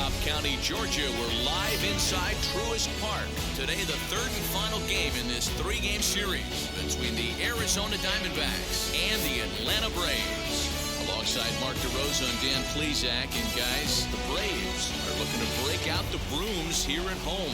Cobb County, Georgia. We're live inside Truist Park. Today, the third and final game in this three-game series between the Arizona Diamondbacks and the Atlanta Braves. Alongside Mark DeRosa and Dan Plesac, and guys, the Braves are looking to break out the brooms here at home.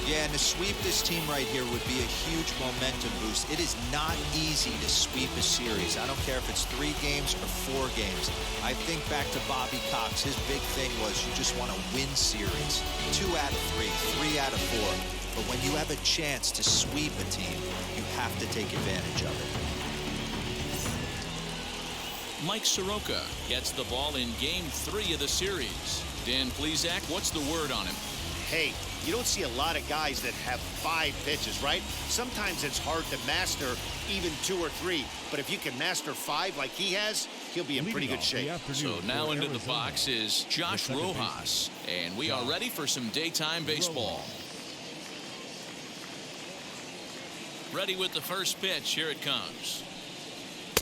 Yeah, and to sweep this team right here would be a huge momentum boost. It is not easy to sweep a series. I don't care if it's 3 games or 4 games. I think back to Bobby Cox. His big thing was you just want to win series. 2 out of 3, 3 out of 4. But when you have a chance to sweep a team, you have to take advantage of it. Mike Soroka gets the ball in Game 3 of the series. Dan Plesac, what's the word on him? Hey, you don't see a lot of guys that have 5 pitches, right? Sometimes it's hard to master even 2 or 3. But if you can master 5 like he has, he'll be in pretty good shape. So now into the box is Josh Rojas. And we are ready for some daytime baseball. Ready with the first pitch. Here it comes.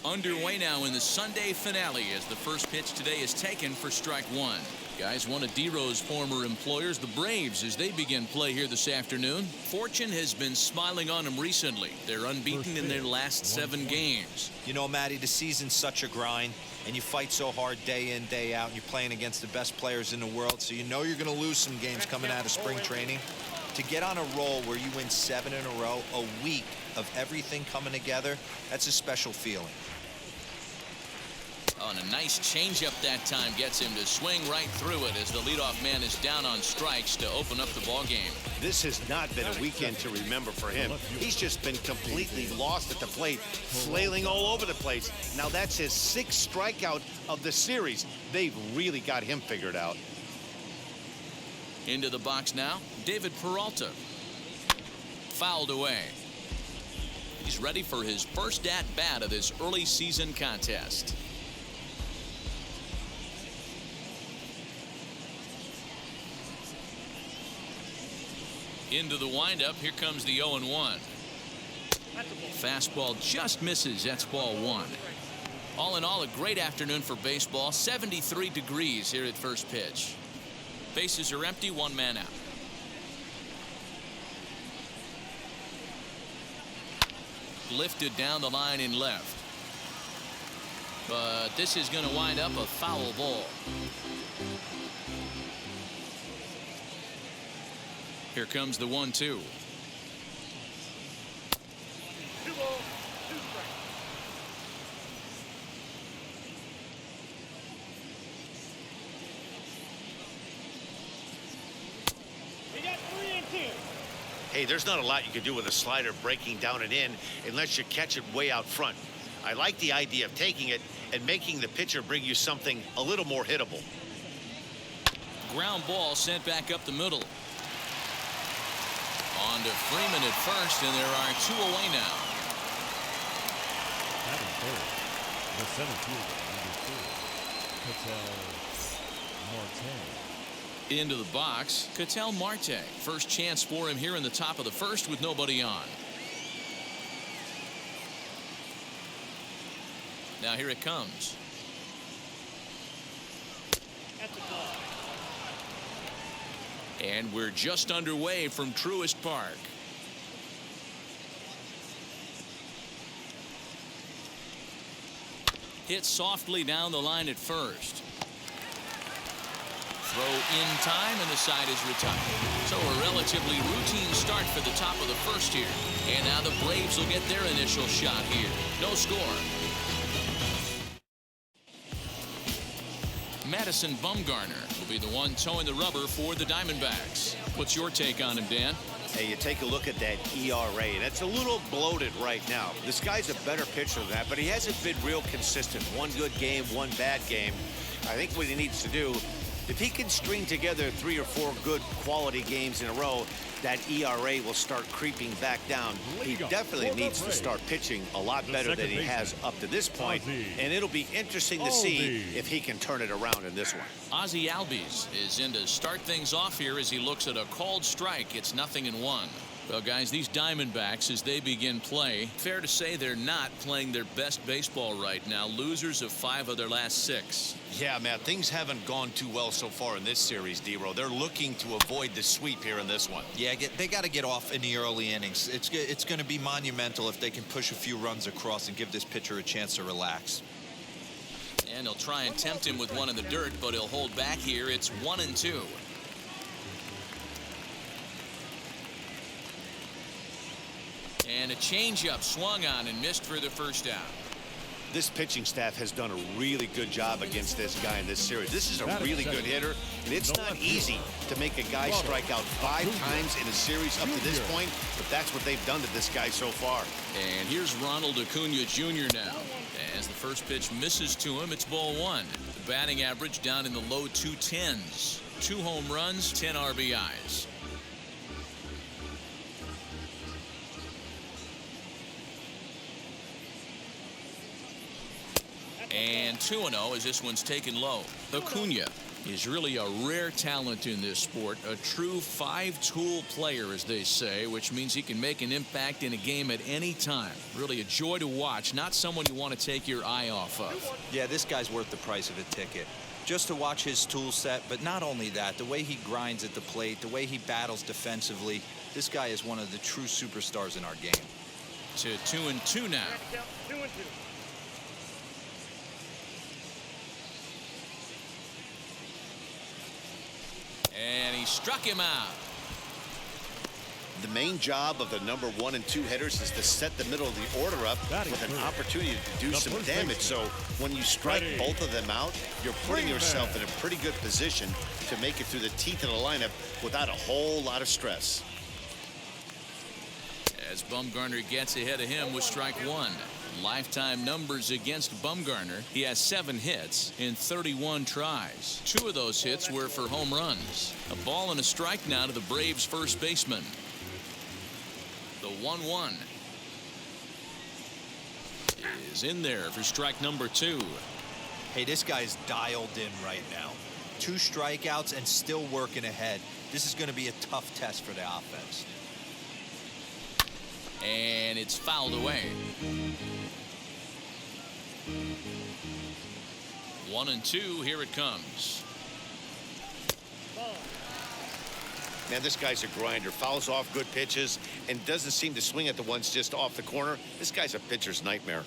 Underway now in the Sunday finale as the first pitch today is taken for strike 1. Guys, one of D-Rose former employers, the Braves, as they begin play here this afternoon. Fortune has been smiling on them recently. They're unbeaten in their last 7 games. You know, Matty, the season's such a grind, and you fight so hard day in, day out, and you're playing against the best players in the world, so you know you're going to lose some games coming out of spring training. To get on a roll where you win 7 in a row, a week of everything coming together, that's a special feeling. Oh, and a nice changeup that time gets him to swing right through it as the leadoff man is down on strikes to open up the ball game. This has not been a weekend to remember for him. He's just been completely lost at the plate, flailing all over the place. Now that's his 6th strikeout of the series. They've really got him figured out. Into the box now, David Peralta. Fouled away. He's ready for his first at-bat of this early season contest. Into the windup. Here comes the 0-1. Fastball just misses. That's ball 1. All in all, a great afternoon for baseball. 73 degrees here at first pitch. Bases are empty. 1 man out. Lifted down the line in left. But this is going to wind up a foul ball. Here comes the 1-2. 2 balls, 2 strikes. He got 3 and 2. Hey, there's not a lot you can do with a slider breaking down and in unless you catch it way out front. I like the idea of taking it and making the pitcher bring you something a little more hittable. Ground ball sent back up the middle. On to Freeman at first, and there are 2 away now. Batting third, the center fielder, number 2, Ketel Marte. Into the box, Ketel Marte. First chance for him here in the top of the first with nobody on. Now here it comes. That's a ball. And we're just underway from Truist Park. Hit softly down the line at first. Throw in time, and the side is retired. So a relatively routine start for the top of the first here. And now the Braves will get their initial shot here. No score. Madison Bumgarner will be the one towing the rubber for the Diamondbacks. What's your take on him, Dan? Hey, you take a look at that ERA, and it's a little bloated right now. This guy's a better pitcher than that, but he hasn't been real consistent. 1 good game, 1 bad game. I think what he needs to do, if he can string together 3 or 4 good quality games in a row, that ERA will start creeping back down. He definitely needs to start pitching a lot better than he has up to this point, and it'll be interesting to see if he can turn it around in this one. Ozzie Albies is in to start things off here as he looks at a called strike. It's 0-1. Well, guys, these Diamondbacks, as they begin play, fair to say they're not playing their best baseball right now. Losers of 5 of their last 6. Yeah, Matt, things haven't gone too well so far in this series, D-Row. They're looking to avoid the sweep here in this one. Yeah, they got to get off in the early innings. It's going to be monumental if they can push a few runs across and give this pitcher a chance to relax. And he'll try and tempt him with one in the dirt, but he'll hold back here. It's 1-2. And a changeup swung on and missed for the first out. This pitching staff has done a really good job against this guy in this series. This is a really good hitter, and it's not easy to make a guy strike out 5 times in a series up to this point, but that's what they've done to this guy so far. And here's Ronald Acuna Jr. now. As the first pitch misses to him, it's ball 1. The batting average down in the low 210s. 2 home runs, 10 RBIs. And 2-0 as this one's taken low. Acuna is really a rare talent in this sport. A true 5-tool player, as they say, which means he can make an impact in a game at any time. Really a joy to watch. Not someone you want to take your eye off of. Yeah, this guy's worth the price of a ticket. Just to watch his tool set, but not only that, the way he grinds at the plate, the way he battles defensively, this guy is one of the true superstars in our game. To 2-2 now. 2-2. And he struck him out. The main job of the number 1 and 2 hitters is to set the middle of the order up with an opportunity to do some damage. So when you strike both of them out, you're putting yourself in a pretty good position to make it through the teeth of the lineup without a whole lot of stress. As Bumgarner gets ahead of him with strike 1. Lifetime numbers against Bumgarner. He has 7 hits in 31 tries. 2 of those hits were for home runs. A ball and a strike now to the Braves first baseman. The 1-1 is in there for strike number 2. Hey, this guy's dialed in right now. 2 strikeouts and still working ahead. This is going to be a tough test for the offense. And it's fouled away. 1-2. Here it comes. Man, this guy's a grinder. Fouls off good pitches and doesn't seem to swing at the ones just off the corner. This guy's a pitcher's nightmare.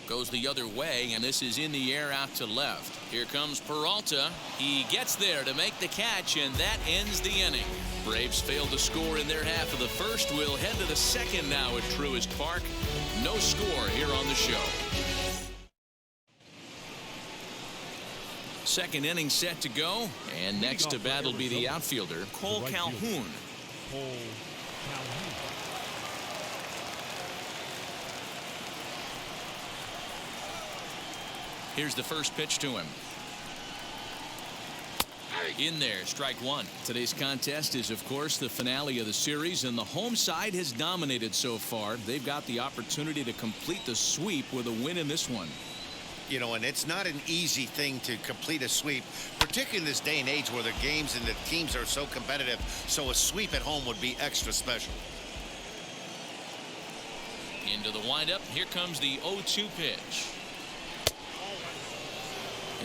Goes the other way, and this is in the air out to left. Here comes Peralta. He gets there to make the catch, and that ends the inning. Braves failed to score in their half of the first. We'll head to the second now at Truist Park. No score here on the show. Second inning set to go, and next to bat will be the outfielder, Cole Calhoun. Here's the first pitch to him. In there, strike 1. Today's contest is, of course, the finale of the series, and the home side has dominated so far. They've got the opportunity to complete the sweep with a win in this one. You know, and it's not an easy thing to complete a sweep, particularly in this day and age where the games and the teams are so competitive. So a sweep at home would be extra special. Into the windup. Here comes the 0-2 pitch.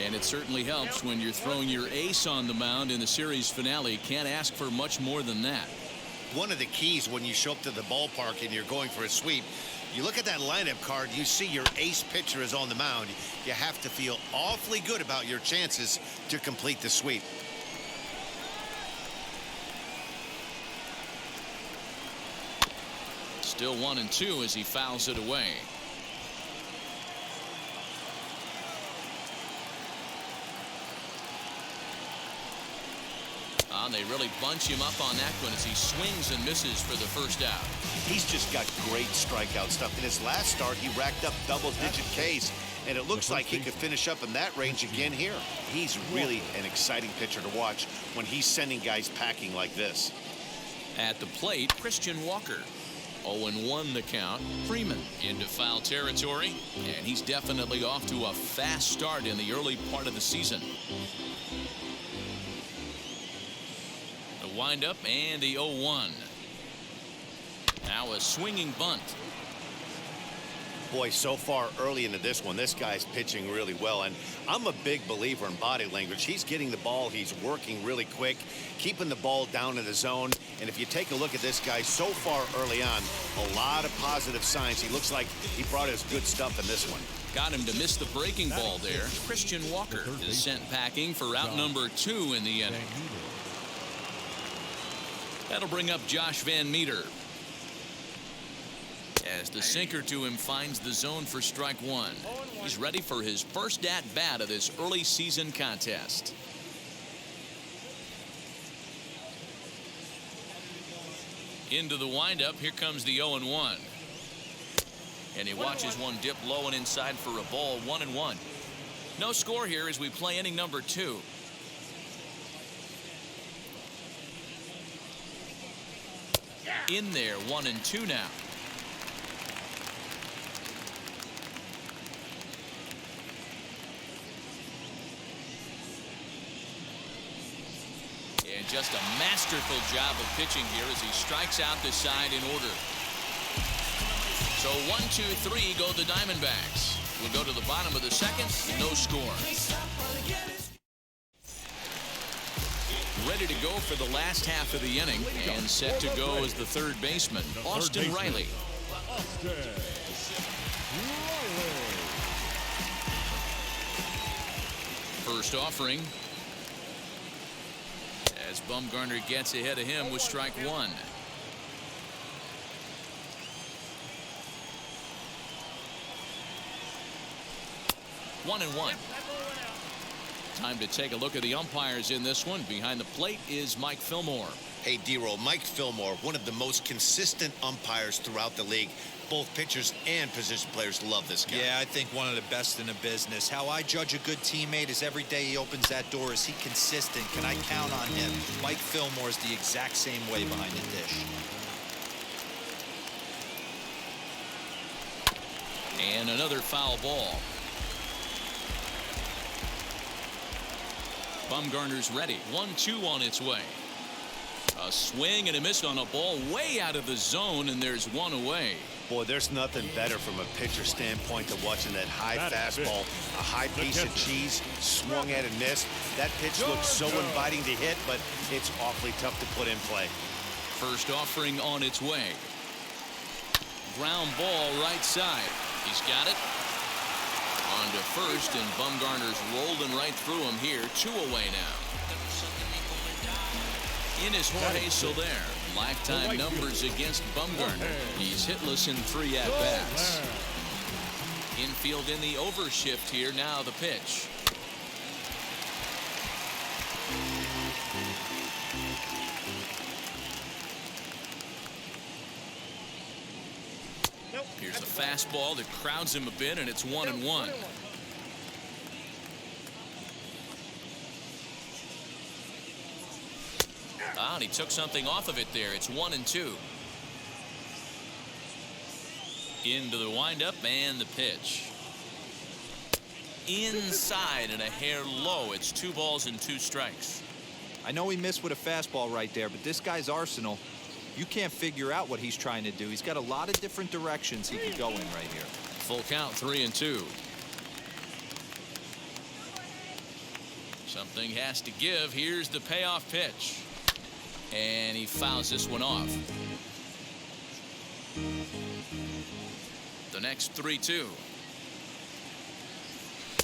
And it certainly helps when you're throwing your ace on the mound in the series finale. Can't ask for much more than that. One of the keys when you show up to the ballpark and you're going for a sweep, you look at that lineup card, you see your ace pitcher is on the mound. You have to feel awfully good about your chances to complete the sweep. Still 1-2 as he fouls it away. They really bunch him up on that one as he swings and misses for the first out. He's just got great strikeout stuff. In his last start, he racked up double-digit Ks, and it looks like he could finish up in that range again here. He's really an exciting pitcher to watch when he's sending guys packing like this. At the plate, Christian Walker. 0-1 the count. Freeman into foul territory, and he's definitely off to a fast start in the early part of the season. The windup and the 0-1. Now a swinging bunt. Boy, so far early into this one, this guy's pitching really well, and I'm a big believer in body language. He's getting the ball, he's working really quick, keeping the ball down in the zone, and if you take a look at this guy so far early on, a lot of positive signs. He looks like he brought his good stuff in this one. Got him to miss the breaking ball there. Christian Walker is sent packing for out number 2 in the inning. That'll bring up Josh Van Meter. As the sinker to him finds the zone for strike 1. He's ready for his first at-bat of this early season contest. Into the windup. Here comes the 0-1. And he watches one dip low and inside for a ball. 1-1. No score here as we play inning number 2. In there, 1-2 now. And just a masterful job of pitching here as he strikes out the side in order. So 1-2-3 go the Diamondbacks. We'll go to the bottom of the second. No score. Ready to go for the last half of the inning and set to go as the third baseman, Austin Riley. First offering as Bumgarner gets ahead of him with strike 1. One and one. Time to take a look at the umpires in this one. Behind the plate is Mike Fillmore. Hey, D-Roll, Mike Fillmore, one of the most consistent umpires throughout the league. Both pitchers and position players love this guy. Yeah, I think one of the best in the business. How I judge a good teammate is every day he opens that door. Is he consistent? Can I count on him? Mike Fillmore is the exact same way behind the dish. And another foul ball. Bumgarner's ready. 1-2 on its way. A swing and a miss on a ball way out of the zone, and there's one away. Boy, there's nothing better from a pitcher standpoint than watching that high fastball, a high piece of cheese, swung at and missed. That pitch looks so inviting to hit, but it's awfully tough to put in play. First offering on its way. Ground ball right side. He's got it. On to first, and Bumgarner's rolling right through him here. 2 away now. In is Jorge Soler. Lifetime numbers against Bumgarner. He's hitless in 3 at-bats. Infield in the overshift here. Now the pitch. Here's the fastball that crowds him a bit, and it's 1-1. And he took something off of it there. It's 1-2. Into the windup and the pitch. Inside and a hair low. It's 2 balls and 2 strikes. I know he missed with a fastball right there, but this guy's arsenal, you can't figure out what he's trying to do. He's got a lot of different directions he could go in right here. Full count, 3-2. Something has to give. Here's the payoff pitch. And he fouls this one off. The next 3-2.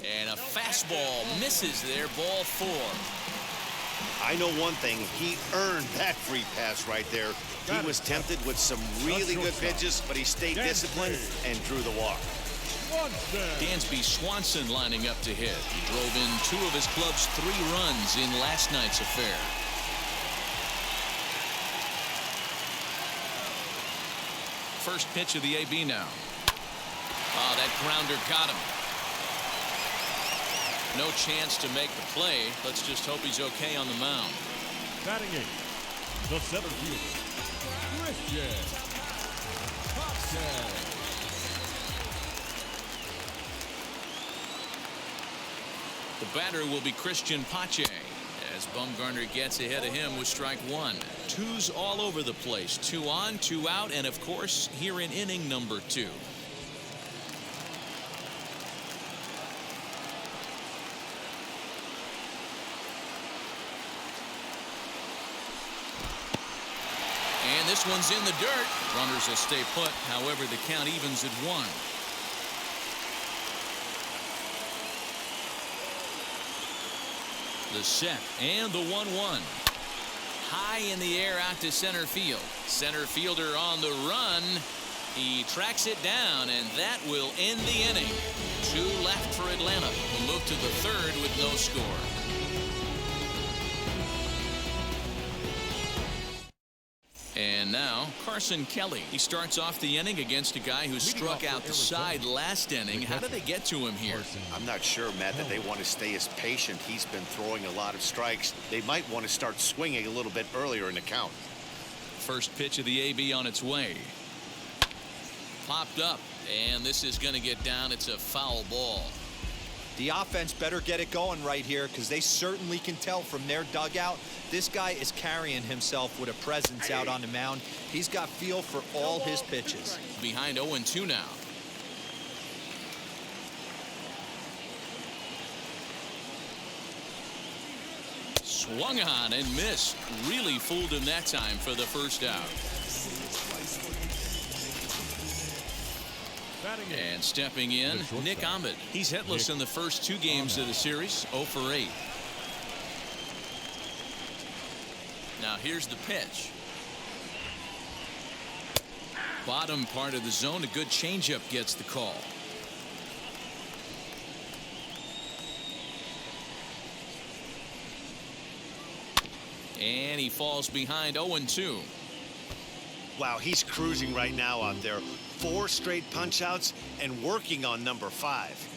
And a fastball misses there. Ball 4. I know one thing. He earned that free pass right there. He was tempted with some really good pitches, but he stayed disciplined and drew the walk. Dansby Swanson lining up to hit. He drove in 2 of his club's 3 runs in last night's affair. First pitch of the AB now. Oh, that grounder got him. No chance to make the play. Let's just hope he's okay on the mound. Batting 8, the center fielder, Christian Pache. The batter will be Christian Pache as Bumgarner gets ahead of him with strike one. Twos all over the place. 2 on, 2 out, and of course here in inning number 2. And this one's in the dirt. Runners will stay put. However, the count evens at 1. The set and the 1-1. High in the air out to center field. Center fielder on the run. He tracks it down, and that will end the inning. 2 left for Atlanta, who move to the 3rd with no score. And now Carson Kelly. He starts off the inning against a guy who struck out the side last inning. How did they get to him here? I'm not sure, Matt, that they want to stay as patient. He's been throwing a lot of strikes. They might want to start swinging a little bit earlier in the count. First pitch of the AB on its way. Popped up, and this is going to get down. It's a foul ball. The offense better get it going right here, because they certainly can tell from their dugout this guy is carrying himself with a presence out on the mound. He's got feel for all his pitches. Behind 0-2 now. Swung on and missed. Really fooled him that time for the first out. And stepping in, Nick Ahmed. He's hitless in the first 2 games of the series, 0 for 8. Now here's the pitch. Bottom part of the zone, a good changeup gets the call. And he falls behind 0-2. Wow, he's cruising right now out there. 4 straight punch outs and working on number 5.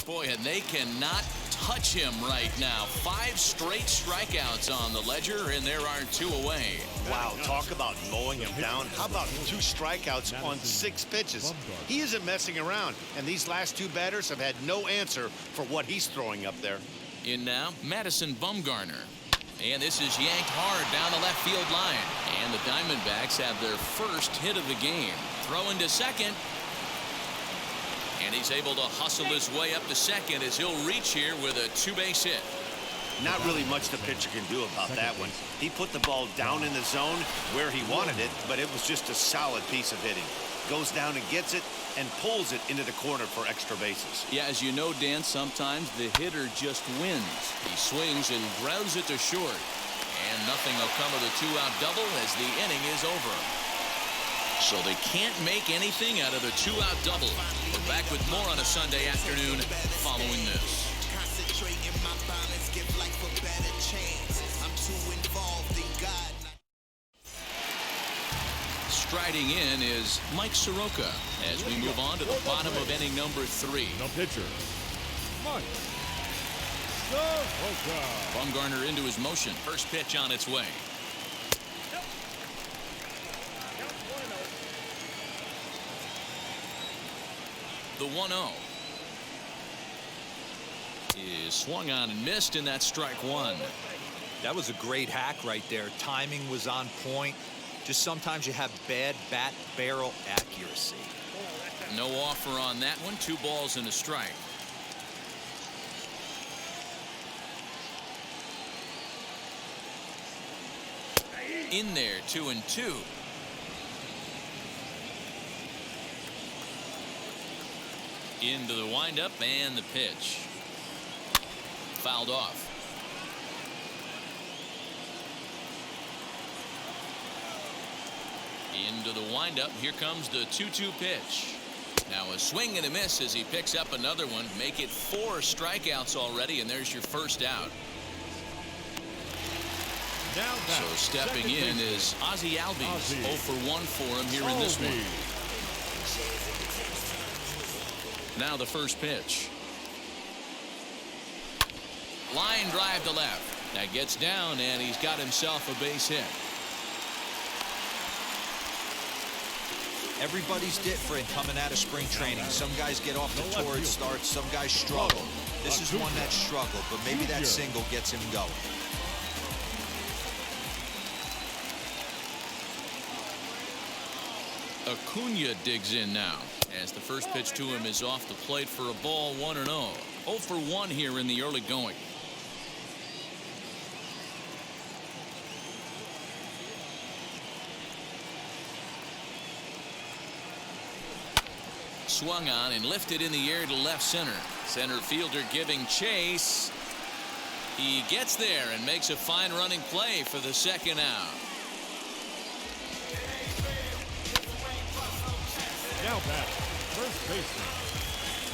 Boy, and they cannot touch him right now. 5 straight strikeouts on the ledger, and there are 2 away. Wow, talk about mowing him down. How about 2 strikeouts on 6 pitches? He isn't messing around, and these last 2 batters have had no answer for what he's throwing up there. In now, Madison Bumgarner. And this is yanked hard down the left field line. And the Diamondbacks have their first hit of the game. Throwing to second. And he's able to hustle his way up to second as he'll reach here with a 2-base hit. Not really much the pitcher can do about that one. He put the ball down in the zone where he wanted it, but it was just a solid piece of hitting. Goes down and gets it and pulls it into the corner for extra bases. Yeah, as you know, Dan, sometimes the hitter just wins. He swings and grounds it to short. And nothing will come of the 2-out double as the inning is over. So they can't make anything out of the 2-out double. We're back with more on a Sunday afternoon following this. Striding in is Mike Soroka as we move on to the bottom of inning number 3. The pitcher, Mike Soroka. Bumgarner into his motion. First pitch on its way. The 1-0 is swung on and missed, and that's strike 1. That was a great hack right there. Timing was on point. Just sometimes you have bad bat barrel accuracy. No offer on that one. 2 balls and a strike. In there, 2-2. Into the windup and the pitch. Fouled off. Into the windup. Here comes the 2-2 pitch. Now a swing and a miss as he picks up another one. Make it 4 strikeouts already, and there's your first out. So stepping in is Ozzie Albies. 0 for 1 for him here in this one. Now the first pitch. Line drive to left. That gets down, and he's got himself a base hit. Everybody's different coming out of spring training. Some guys get off the torrid start, some guys struggle. This is one that struggled, but maybe that single gets him going. Acuna digs in now as the first pitch to him is off the plate for a ball, 1-0. 0 for 1 here in the early going. Swung on and lifted in the air to left center. Center fielder giving chase. He gets there and makes a fine running play for the second out. Now back, first baseman,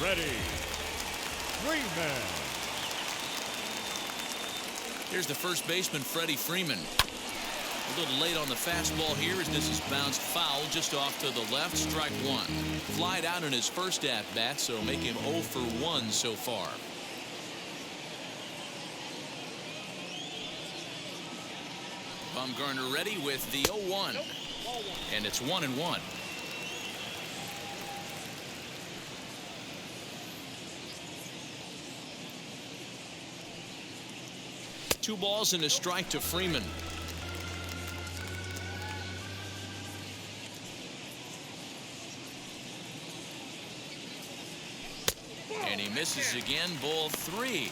Freddy Freeman. Here's the first baseman, Freddy Freeman. A little late on the fastball here as this is bounced foul just off to the left. Strike one. Flied out in his first at bat, so make him 0 for 1 so far. Bumgarner ready with the 0-1. And it's 1-1. Two balls and a strike to Freeman. And he misses again, ball 3.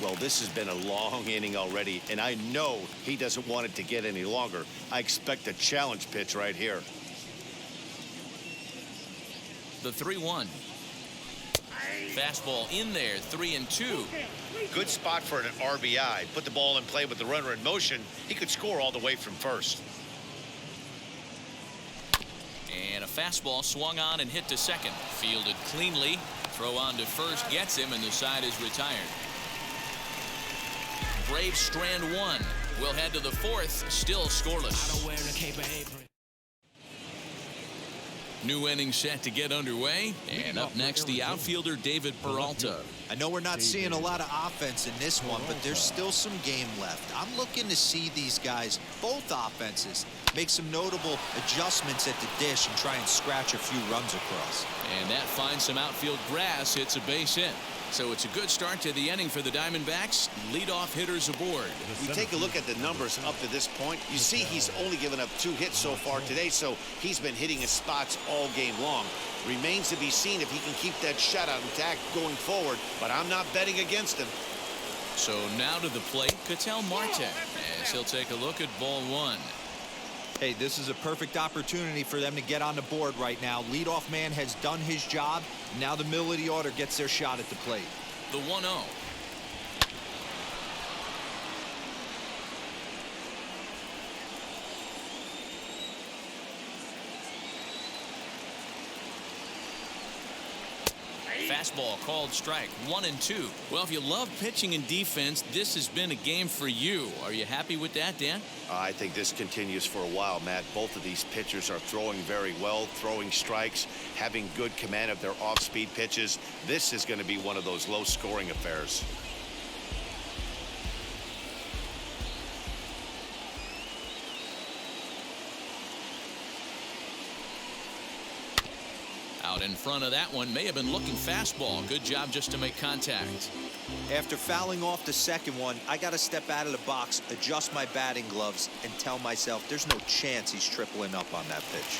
Well, this has been a long inning already, and I know he doesn't want it to get any longer. I expect a challenge pitch right here. The 3-1. Fastball in there, 3-2. Good spot for an RBI. Put the ball in play with the runner in motion. He could score all the way from first. And a fastball swung on and hit to second. Fielded cleanly. Throw on to first gets him, and the side is retired. Braves strand 1. We'll head to the 4th, still scoreless. New inning set to get underway. And up next, the outfielder, David Peralta. I know we're not seeing a lot of offense in this one, but there's still some game left. I'm looking to see these guys, both offenses, make some notable adjustments at the dish and try and scratch a few runs across. And that finds some outfield grass. It's a base hit. So it's a good start to the inning for the Diamondbacks. Leadoff hitters aboard. We take a look at the numbers up to this point. You see he's only given up 2 hits so far today, so he's been hitting his spots all game long. Remains to be seen if he can keep that shutout intact going forward, but I'm not betting against him. So now to the plate, Ketel Marte, as he'll take a look at ball 1. Hey, this is a perfect opportunity for them to get on the board right now. Leadoff man has done his job. Now the middle of the order gets their shot at the plate. The 1-0. Fastball called strike, 1-2. Well, if you love pitching and defense, this has been a game for you. Are you happy with that, Dan? I think this continues for a while, Matt. Both of these pitchers are throwing very well, throwing strikes, having good command of their off-speed pitches. This is going to be one of those low-scoring affairs. Out in front of that one, may have been looking fastball. Good job just to make contact. After fouling off the second one, I got to step out of the box, adjust my batting gloves, and tell myself there's no chance he's tripling up on that pitch.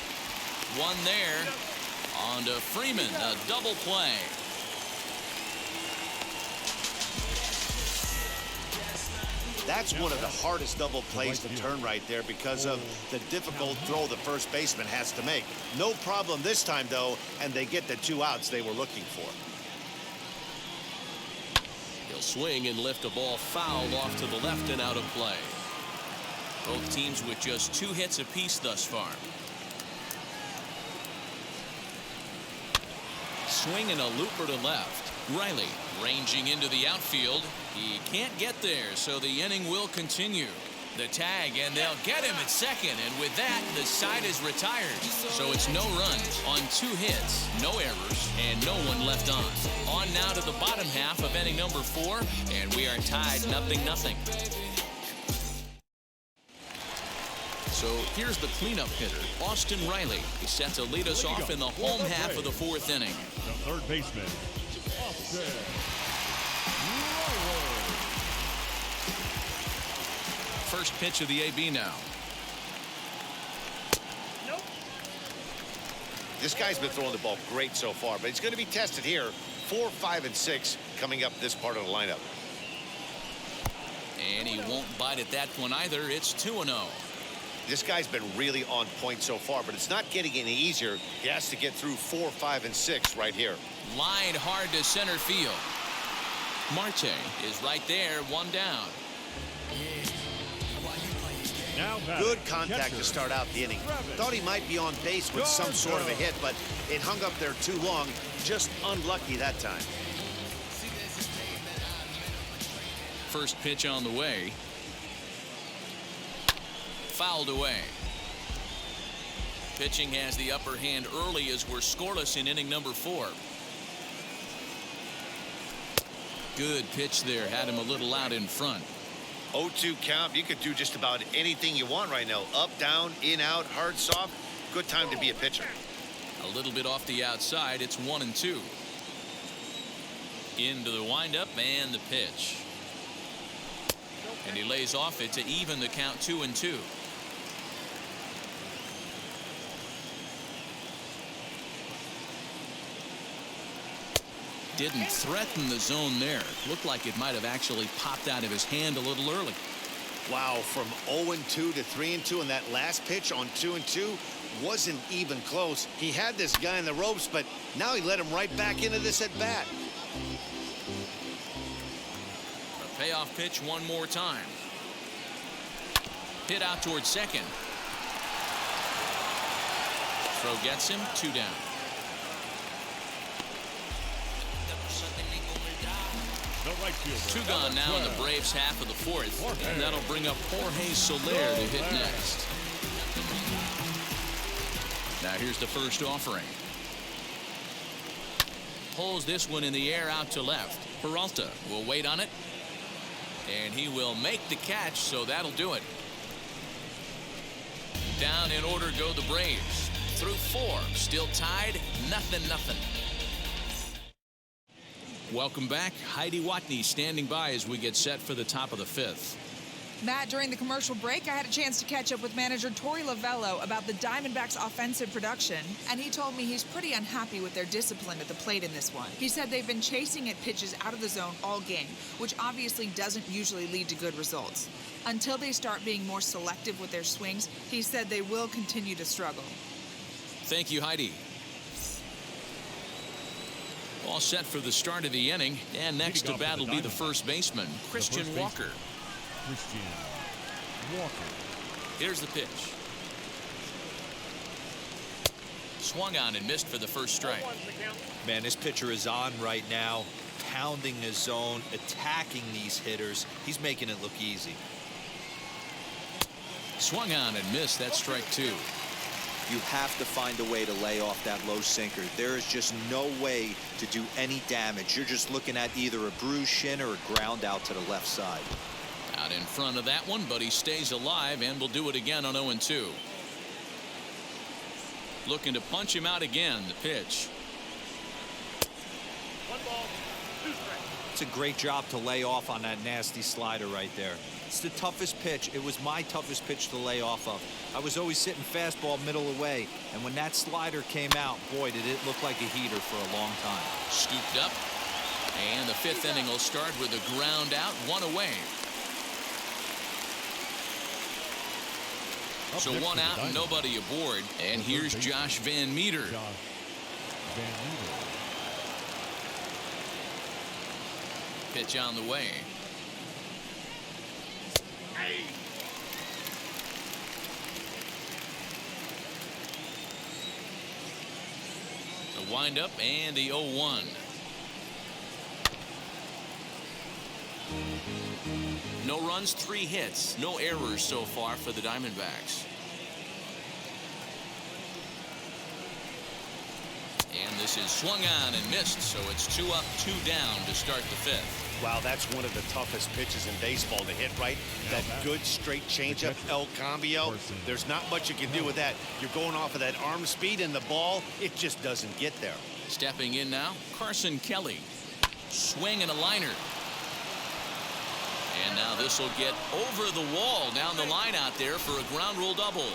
One there. On to Freeman, a double play. That's one of the hardest double plays to turn right there because of the difficult throw the first baseman has to make. No problem this time, though, and they get the 2 outs they were looking for. He'll swing and lift a ball foul off to the left and out of play. Both teams with just 2 hits apiece thus far. Swing and a looper to left. Riley ranging into the outfield. He can't get there, so the inning will continue. The tag, and they'll get him at second, and with that, the side is retired. So it's no runs on 2 hits, no errors, and no one left on. On now to the bottom half of inning number 4, and we are tied 0-0. So here's the cleanup hitter, Austin Riley. He's set to lead us off in the home half of the fourth inning. The third baseman, Austin Riley. First pitch of the AB now. Nope. This guy's been throwing the ball great so far, but he's going to be tested here. 4, 5, and 6 coming up this part of the lineup. And he won't bite at that one either. It's 2-0. This guy's been really on point so far, but it's not getting any easier. He has to get through 4, 5, and 6 right here. Line hard to center field. Marte is right there, one down. Now Good contact to start out the inning. Thought he might be on base with some sort of a hit, but it hung up there too long. Just unlucky that time. First pitch on the way. Fouled away. Pitching has the upper hand early as we're scoreless in inning number 4. Good pitch there. Had him a little out in front. 0-2 count. You could do just about anything you want right now. Up, down, in, out, hard, soft. Good time to be a pitcher. A little bit off the outside. It's 1-2. Into the windup and the pitch. And he lays off it to even the count 2-2. Didn't threaten the zone there. Looked like it might have actually popped out of his hand a little early. Wow, from 0-2 to 3-2, and that last pitch on 2-2 wasn't even close. He had this guy in the ropes, but now he let him right back into this at bat. A payoff pitch one more time. Hit out towards second. Throw gets him, 2 down. The right fielder. 2 gone now in the Braves half of the fourth. And that'll bring up Jorge Soler to hit next. Now here's the first offering. Pulls this one in the air out to left. Peralta will wait on it. And he will make the catch, so that'll do it. Down in order go the Braves. Through 4. Still tied. 0-0. Welcome back. Heidi Watney standing by as we get set for the top of the 5th. Matt, during the commercial break, I had a chance to catch up with manager Torey Lovello about the Diamondbacks' offensive production, and he told me he's pretty unhappy with their discipline at the plate in this one. He said they've been chasing at pitches out of the zone all game, which obviously doesn't usually lead to good results. Until they start being more selective with their swings, he said they will continue to struggle. Thank you, Heidi. All set for the start of the inning, and next to bat will be the first baseman, Christian Walker. Christian Walker. Here's the pitch. Swung on and missed for the first strike. Man, this pitcher is on right now, pounding his zone, attacking these hitters. He's making it look easy. Swung on and missed. That's strike 2. You have to find a way to lay off that low sinker. There is just no way to do any damage. You're just looking at either a bruised shin or a ground out to the left side. Out in front of that one, but he stays alive and will do it again on 0-2. Looking to punch him out again. The pitch. 1 ball, 2 strikes. It's a great job to lay off on that nasty slider right there. It's the toughest pitch. It was my toughest pitch to lay off of. I was always sitting fastball middle away, and when that slider came out, boy, did it look like a heater for a long time. Scooped up, and the 5th inning will start with a ground out, 1 away. So 1 out and nobody aboard, and here's Josh Van Meter. Pitch on the way. The windup and the 0-1. No runs, 3 hits, no errors so far for the Diamondbacks. And the misses, swung on and missed, so it's 2 up, 2 down to start the 5th. Wow, that's one of the toughest pitches in baseball to hit, right? That good straight changeup, El Cambio. There's not much you can do with that. You're going off of that arm speed, and the ball, it just doesn't get there. Stepping in now, Carson Kelly. Swing and a liner. And now this will get over the wall down the line out there for a ground rule double.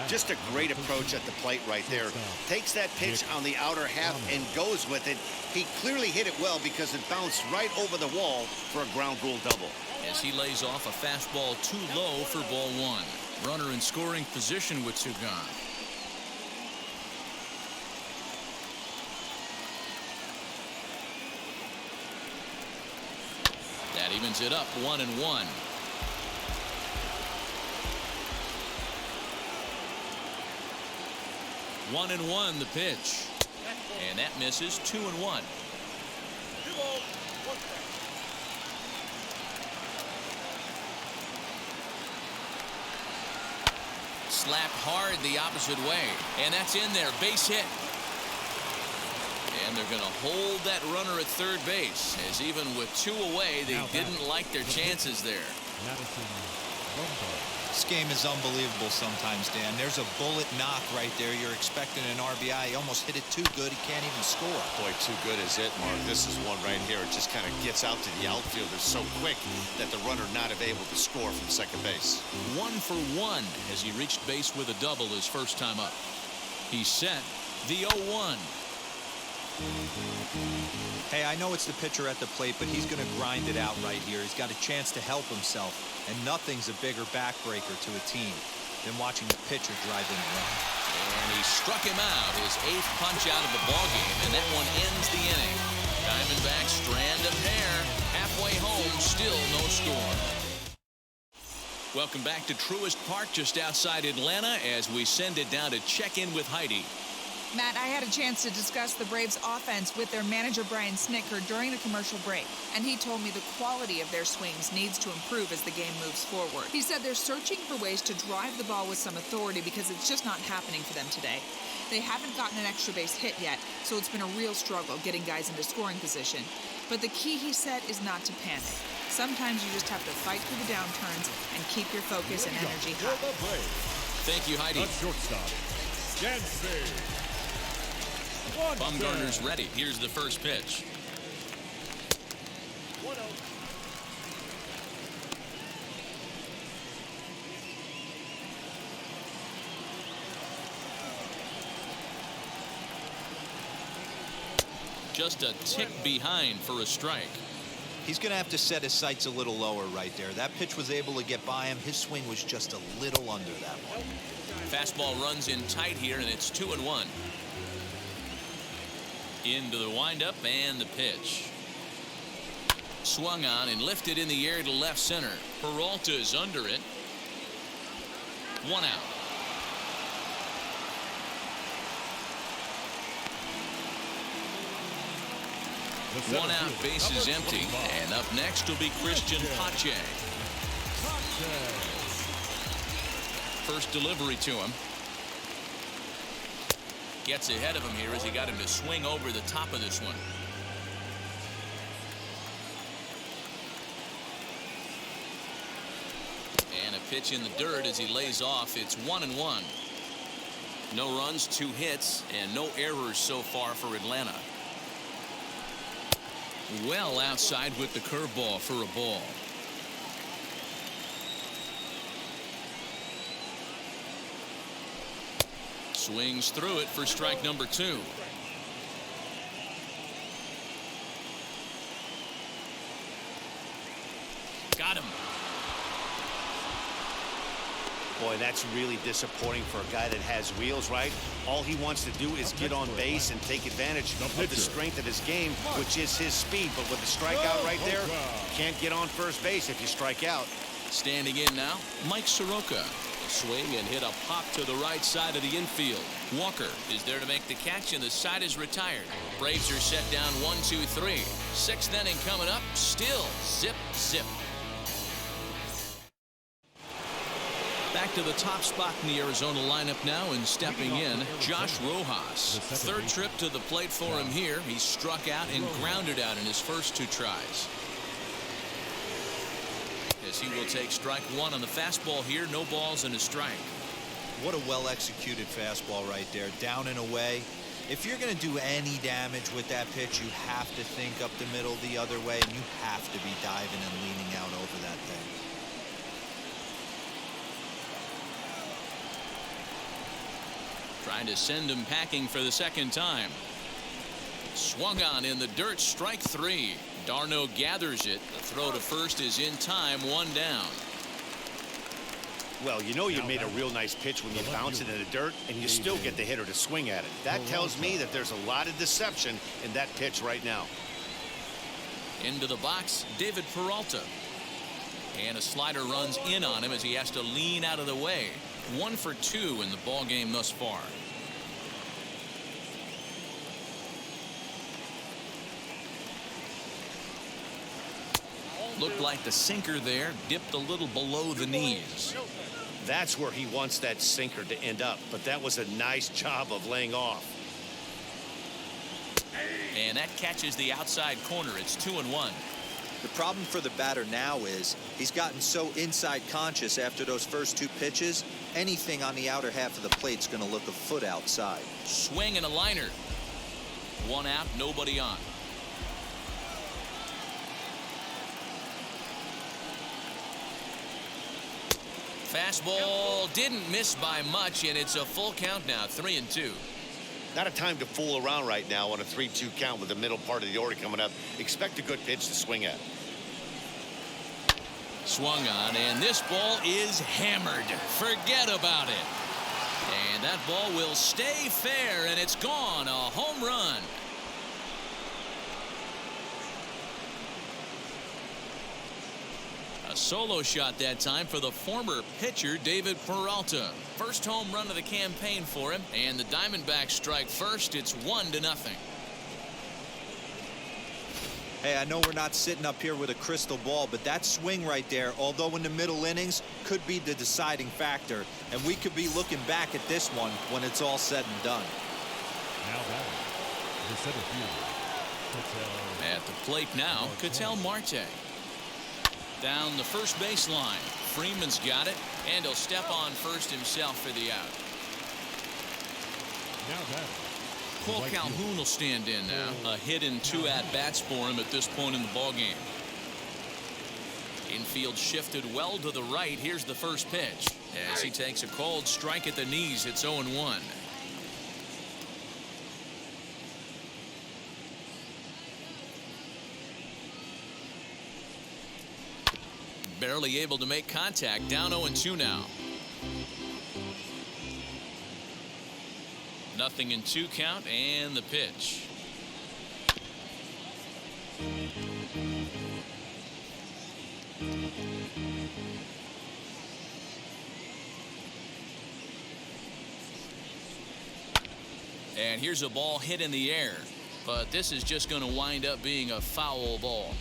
Just a great approach at the plate right there. Takes that pitch on the outer half and goes with it. He clearly hit it well because it bounced right over the wall for a ground rule double. As he lays off a fastball too low for ball 1. Runner in scoring position with 2 gone. That evens it up 1-1. 1-1 the pitch. And that misses 2-1. Slapped hard the opposite way. And that's in there. Base hit. And they're going to hold that runner at third base, as even with 2 away, they didn't like their chances there. Madison Bumgarner. This game is unbelievable sometimes, Dan. There's a bullet knock right there. You're expecting an RBI. He almost hit it too good. He can't even score. Boy, too good is it, Mark. This is one right here. It just kind of gets out to the outfielder so quick that the runner not able to score from second base. 1 for 1 as he reached base with a double his first time up. He's set the 0-1. Hey, I know it's the pitcher at the plate, but he's going to grind it out right here. He's got a chance to help himself, and nothing's a bigger backbreaker to a team than watching the pitcher drive in a run. And he struck him out, his 8th punch out of the ballgame, and that one ends the inning. Diamondbacks strand a pair. Halfway home, still no score. Welcome back to Truist Park just outside Atlanta as we send it down to check in with Heidi. Matt, I had a chance to discuss the Braves' offense with their manager, Brian Snitker, during the commercial break, and he told me the quality of their swings needs to improve as the game moves forward. He said they're searching for ways to drive the ball with some authority because it's just not happening for them today. They haven't gotten an extra base hit yet, so it's been a real struggle getting guys into scoring position. But the key, he said, is not to panic. Sometimes you just have to fight through the downturns and keep your focus and energy high. Thank you, Heidi. The shortstop, Jansen. Bumgarner's ready. Here's the first pitch. Just a tick behind for a strike. He's going to have to set his sights a little lower right there. That pitch was able to get by him. His swing was just a little under that one. Fastball runs in tight here, and it's 2-1. Into the windup and the pitch. Swung on and lifted in the air to left center. Peralta is under it. 1 out. One out, base is empty, and up next will be Christian Pache. First delivery to him. Gets ahead of him here as he got him to swing over the top of this one. And a pitch in the dirt as he lays off. It's 1-1. No runs, 2 hits, and no errors so far for Atlanta. Well outside with the curveball for a ball. Swings through it for strike number 2. Got him. Boy, that's really disappointing for a guy that has wheels, right? All he wants to do is get on base and take advantage of the strength of his game, which is his speed. But with the strikeout right there, can't get on first base if you strike out. Standing in now, Mike Soroka. Swing and hit a pop to the right side of the infield. Walker is there to make the catch, and the side is retired. Braves are set down 1-2-3. 6th inning coming up. Still zip, zip. Back to the top spot in the Arizona lineup now, and stepping in, Josh Rojas. Third trip to the plate for him here. He struck out and grounded out in his first 2 tries. As he will take strike 1 on the fastball here. No balls and a strike. What a well-executed fastball right there, down and away. If you're going to do any damage with that pitch, you have to think up the middle the other way, and you have to be diving and leaning out over that thing. Trying to send him packing for the second time. Swung on in the dirt, strike 3. Darno gathers it. The throw to first is in time, 1 down. Well, you know you made a real nice pitch when you bounce it in the dirt and you still get the hitter to swing at it. That tells me that there's a lot of deception in that pitch right now. Into the box, David Peralta. And a slider runs in on him as he has to lean out of the way. 1 for 2 in the ball game thus far. Looked like the sinker there dipped a little below the knees. That's where he wants that sinker to end up, but that was a nice job of laying off. And that catches the outside corner. It's 2-1. The problem for the batter now is he's gotten so inside conscious after those first 2 pitches. Anything on the outer half of the plate's going to look a foot outside. Swing and a liner. 1 out, nobody on. Fastball didn't miss by much, and it's a full count now, 3-2. Not a time to fool around right now on a 3-2 count with the middle part of the order coming up. Expect a good pitch to swing at. Swung on, and this ball is hammered. Forget about it. And that ball will stay fair, and it's gone. A home run. A solo shot that time for the former pitcher, David Peralta. First home run of the campaign for him, and the Diamondbacks strike first. It's 1-0. Hey, I know we're not sitting up here with a crystal ball, but that swing right there, although in the middle innings, could be the deciding factor. And we could be looking back at this one when it's all said and done. Now batting, the center fielder, At the plate now, Ketel Marte. Down the first baseline. Freeman's got it, and he'll step on first himself for the out. now batting. Cole Calhoun will stand in now. A hit and 2 at-bats for him at this point in the ballgame. Infield shifted well to the right. Here's the first pitch. As he takes a cold strike at the knees, it's 0-1. Barely able to make contact. Down 0-2 now. 0-2 count, and the pitch. And here's a ball hit in the air, but this is just going to wind up being a foul ball.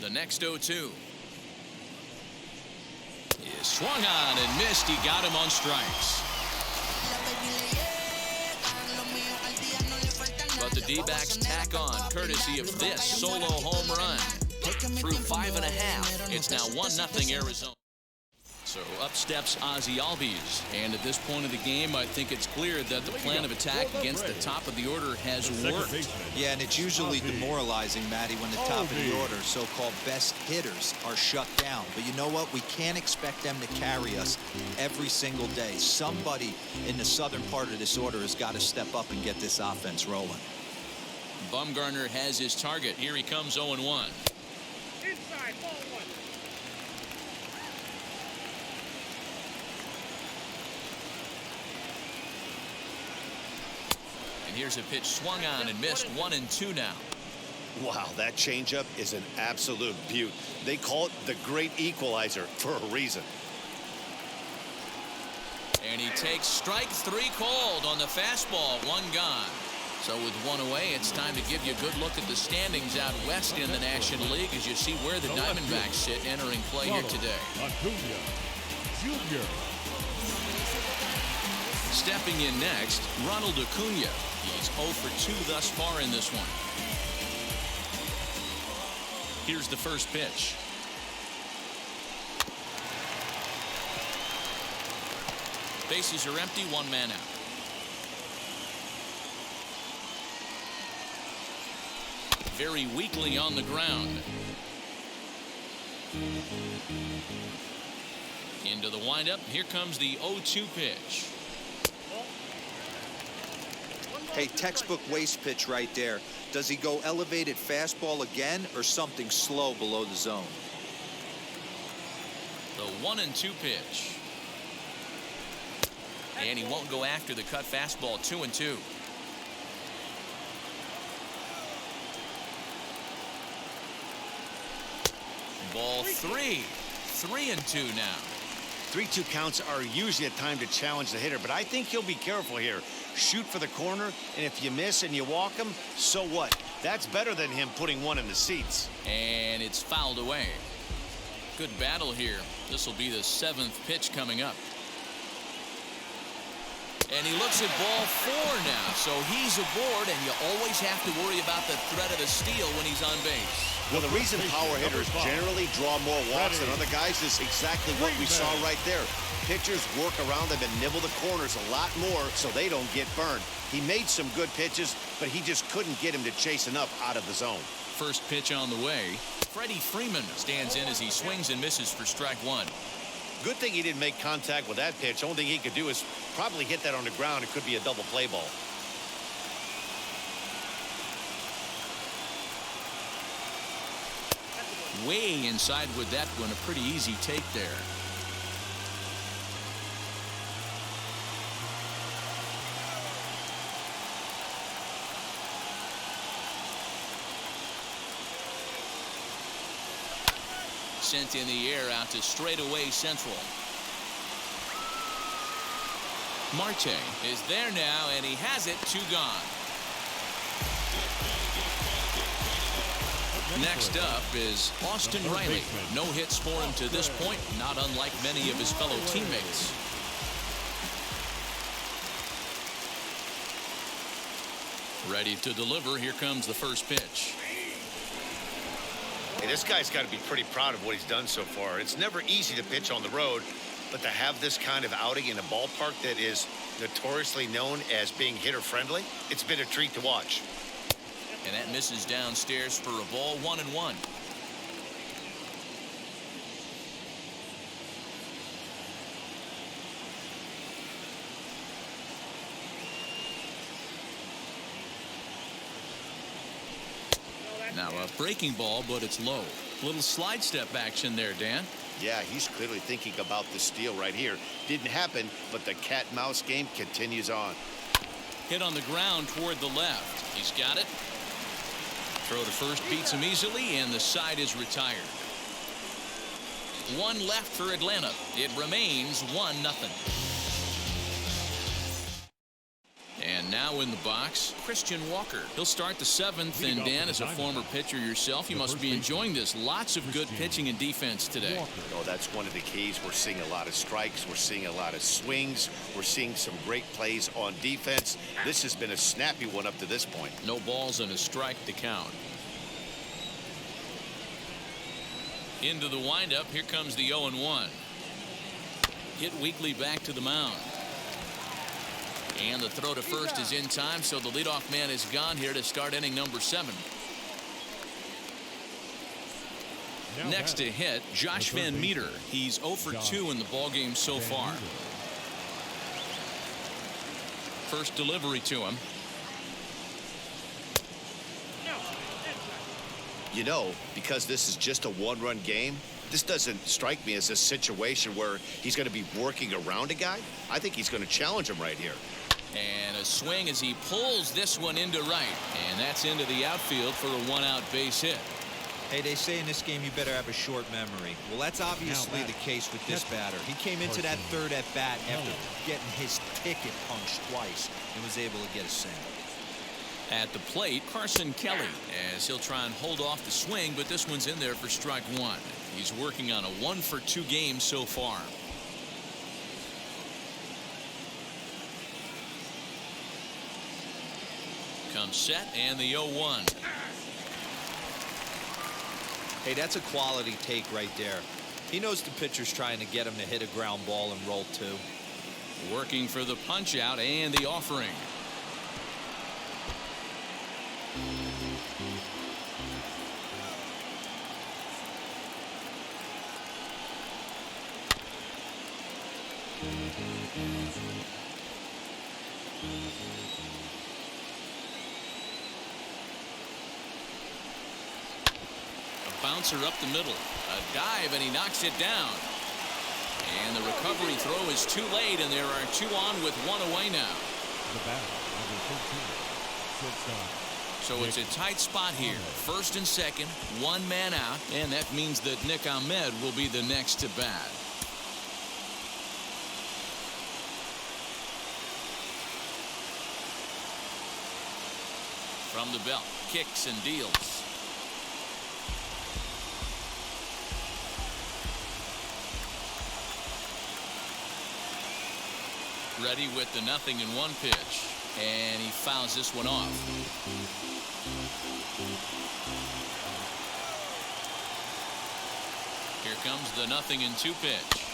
The next 0-2. Is swung on and missed. He got him on strikes. But the D-backs tack on courtesy of this solo home run. Through 5.5, it's now 1-0 Arizona. So up steps Ozzie Albies, and at this point of the game, I think it's clear that the plan of attack against the top of the order has worked. Yeah, and it's usually demoralizing, Matty, when the top of the order, so-called best hitters, are shut down. But you know what? We can't expect them to carry us every single day. Somebody in the southern part of this order has got to step up and get this offense rolling. Bumgarner has his target. Here he comes, 0-1. Inside, ball 1. And here's a pitch swung on and missed. 1-2 now. Wow, that changeup is an absolute beaut. They call it the great equalizer for a reason. And he takes strike 3 called on the fastball. 1 gone. So with one away, it's time to give you a good look at the standings out west in the National League as you see where the Diamondbacks sit entering play here today. Stepping in next, Ronald Acuna. He's 0 for 2 thus far in this one. Here's the first pitch. Bases are empty, one man out. Very weakly on the ground. Into the windup. Here comes the 0-2 pitch. Hey, textbook waste pitch right there. Does he go elevated fastball again or something slow below the zone? The 1-2 pitch. And he won't go after the cut fastball. 2-2. Ball 3. 3-2 now. 3-2 counts are usually a time to challenge the hitter, but I think he'll be careful here. Shoot for the corner, and if you miss and you walk him, so what? That's better than him putting one in the seats. And it's fouled away. Good battle here. This will be the 7th pitch coming up. And he looks at ball 4 now, so he's aboard, and you always have to worry about the threat of a steal when he's on base. Well, the reason power hitters generally draw more walks than other guys is exactly what we saw right there. Pitchers work around them and nibble the corners a lot more so they don't get burned. He made some good pitches, but he just couldn't get him to chase enough out of the zone. First pitch on the way. Freddy Freeman stands in as he swings and misses for strike 1. Good thing he didn't make contact with that pitch. Only thing he could do is probably hit that on the ground. It could be a double play ball. Way inside with that one. A pretty easy take there. Sent in the air out to straightaway central. Marte is there now, and he has it. 2 gone. Next up is Austin Riley. No hits for him to this point, not unlike many of his fellow teammates. Ready to deliver. Here comes the first pitch. Hey, this guy's got to be pretty proud of what he's done so far. It's never easy to pitch on the road, but to have this kind of outing in a ballpark that is notoriously known as being hitter-friendly, it's been a treat to watch. And that misses downstairs for a ball. 1-1. Now a breaking ball, but it's low. Little slide step action there, Dan. Yeah, he's clearly thinking about the steal right here. Didn't happen, but the cat-mouse game continues on. Hit on the ground toward the left. He's got it. Throw to first beats him easily, and the side is retired. 1 left for Atlanta. It remains 1-0. And now in the box, Christian Walker. He'll start the 7th, and Dan, as a former pitcher yourself, you must be enjoying this. Lots of good pitching and defense today. Oh, that's one of the keys. We're seeing a lot of strikes. We're seeing a lot of swings. We're seeing some great plays on defense. This has been a snappy one up to this point. No balls and a strike to count. Into the windup. Here comes the 0-1. Hit weakly back to the mound. And the throw to first is in time, so the leadoff man is gone here to start inning number 7. Next to hit, Josh Van Meter. He's 0 for 2 in the ballgame so far. First delivery to him. You know, because this is just a one-run game, this doesn't strike me as a situation where he's going to be working around a guy. I think he's going to challenge him right here. And a swing as he pulls this one into right. And that's into the outfield for a 1-out base hit. Hey, they say in this game you better have a short memory. Well, that's obviously the case with this batter. He came into that 3rd at bat after getting his ticket punched twice and was able to get a single. At the plate, Carson Kelly, as he'll try and hold off the swing, but this one's in there for strike one. He's working on a 1-for-2 game so far. Comes set and the 0-1. Hey, that's a quality take right there. He knows the pitcher's trying to get him to hit a ground ball and roll two. Working for the punch out and the offering. A bouncer up the middle. A dive and he knocks it down. And the recovery throw is too late, and there are two on with one away now. The batter, number 13, shortstop. So it's a tight spot here. First and second, one man out, and that means that Nick Ahmed will be the next to bat. From the belt, kicks and deals. Ready with the 0-1 pitch, and he fouls this one off. Here comes the 0-2 pitch.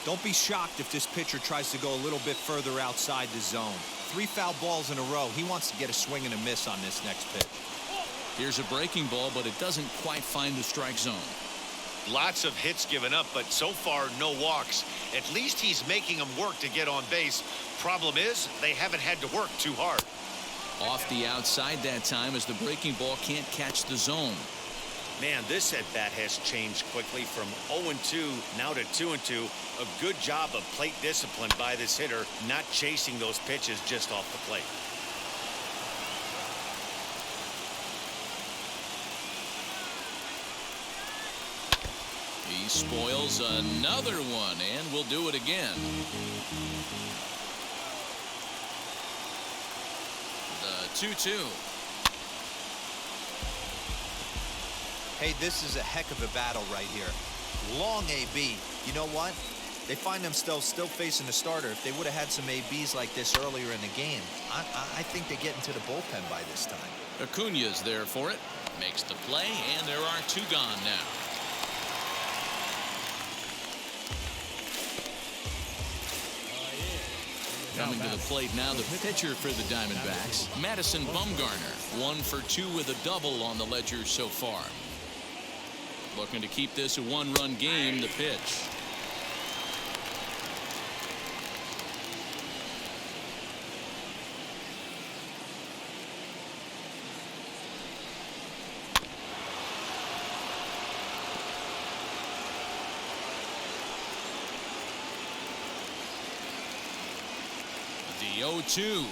Don't be shocked if this pitcher tries to go a little bit further outside the zone. 3 foul balls in a row. He wants to get a swing and a miss on this next pitch. Here's a breaking ball, but it doesn't quite find the strike zone. Lots of hits given up, but so far no walks. At least he's making them work to get on base. Problem is, they haven't had to work too hard. Off the outside that time as the breaking ball can't catch the zone. Man, this at-bat has changed quickly from 0-2 now to 2-2. A good job of plate discipline by this hitter, not chasing those pitches just off the plate. He spoils another one, and will do it again. The 2-2. Hey, this is a heck of a battle right here. Long AB. You know what? They find themselves still facing the starter. If they would have had some ABs like this earlier in the game, I think they get into the bullpen by this time. Acuna's there for it. Makes the play, and there are two gone now. Coming to the plate now, the pitcher for the Diamondbacks, Madison Bumgarner. 1 for 2 with a double on the ledger so far. Looking to keep this a one-run game. The pitch. The 0-2.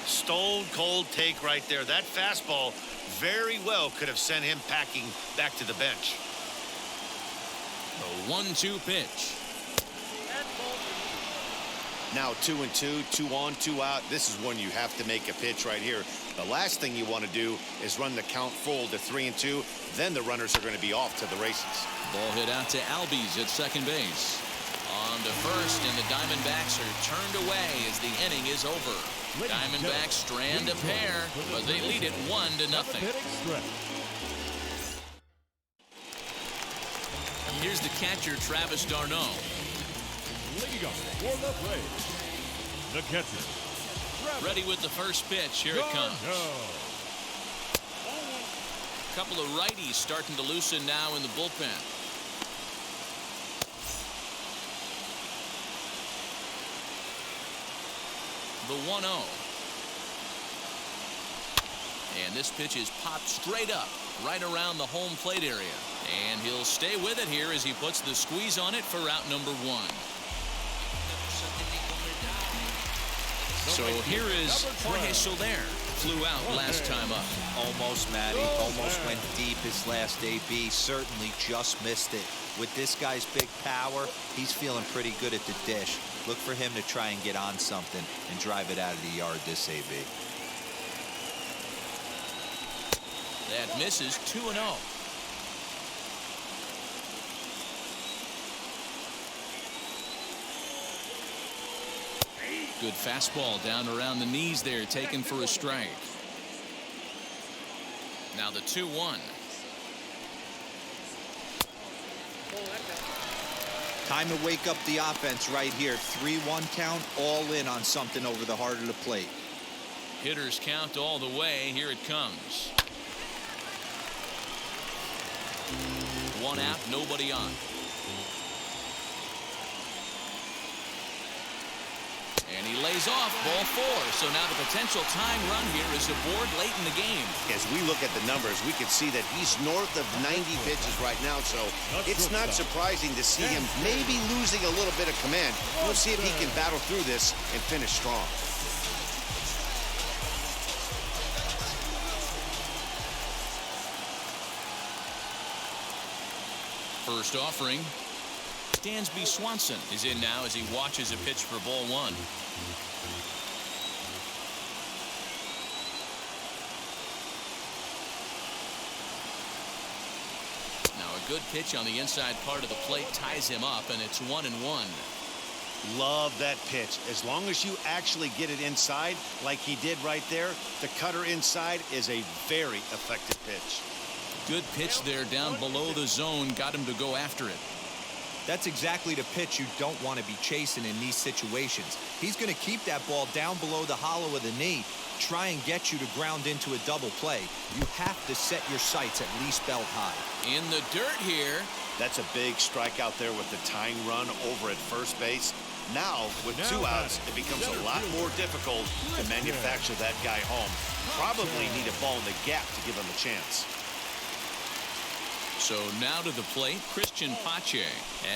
Stone cold take right there. That fastball very well could have sent him packing back to the bench. The 1-2 pitch. Now 2-2, 2 on, 2 out. This is when you have to make a pitch right here. The last thing you want to do is run the count full to 3-2. Then the runners are going to be off to the races. Ball hit out to Albies at second base. On to first, and the Diamondbacks are turned away as the inning is over. Diamondbacks strand a pair, but they lead it 1-0. Here's the catcher, Travis d'Arnaud. Leading off for the Braves, the catcher. Ready with the first pitch. Here it comes. A couple of righties starting to loosen now in the bullpen. The 1-0. And this pitch is popped straight up right around the home plate area. And he'll stay with it here as he puts the squeeze on it for out number 1. So here is Jorge Soler. flew out last time up. Almost, Matty. Almost went deep his last AB. Certainly just missed it. With this guy's big power, he's feeling pretty good at the dish. Look for him to try and get on something and drive it out of the yard this AB. That misses 2-0. Good fastball down around the knees there, taken for a strike. Now the 2-1. Time to wake up the offense right here. 3-1 count, all in on something over the heart of the plate. Hitters count all the way. Here it comes. One out, nobody on. And he lays off, ball 4. So now the potential tying run here is aboard late in the game. As we look at the numbers, we can see that he's north of 90 pitches right now, so it's not surprising to see him maybe losing a little bit of command. We'll see if he can battle through this and finish strong. First offering. Dansby Swanson is in now as he watches a pitch for ball 1. Now a good pitch on the inside part of the plate ties him up, and it's 1-1. Love that pitch. As long as you actually get it inside like he did right there, the cutter inside is a very effective pitch. Good pitch there down below the zone, got him to go after it. That's exactly the pitch you don't want to be chasing in these situations. He's going to keep that ball down below the hollow of the knee, try and get you to ground into a double play. You have to set your sights at least belt high. In the dirt here. That's a big strikeout there with the tying run over at first base. Now, with 2 outs, it becomes a lot more difficult to manufacture that guy home. Probably need a ball in the gap to give him a chance. So now to the plate, Christian Pache,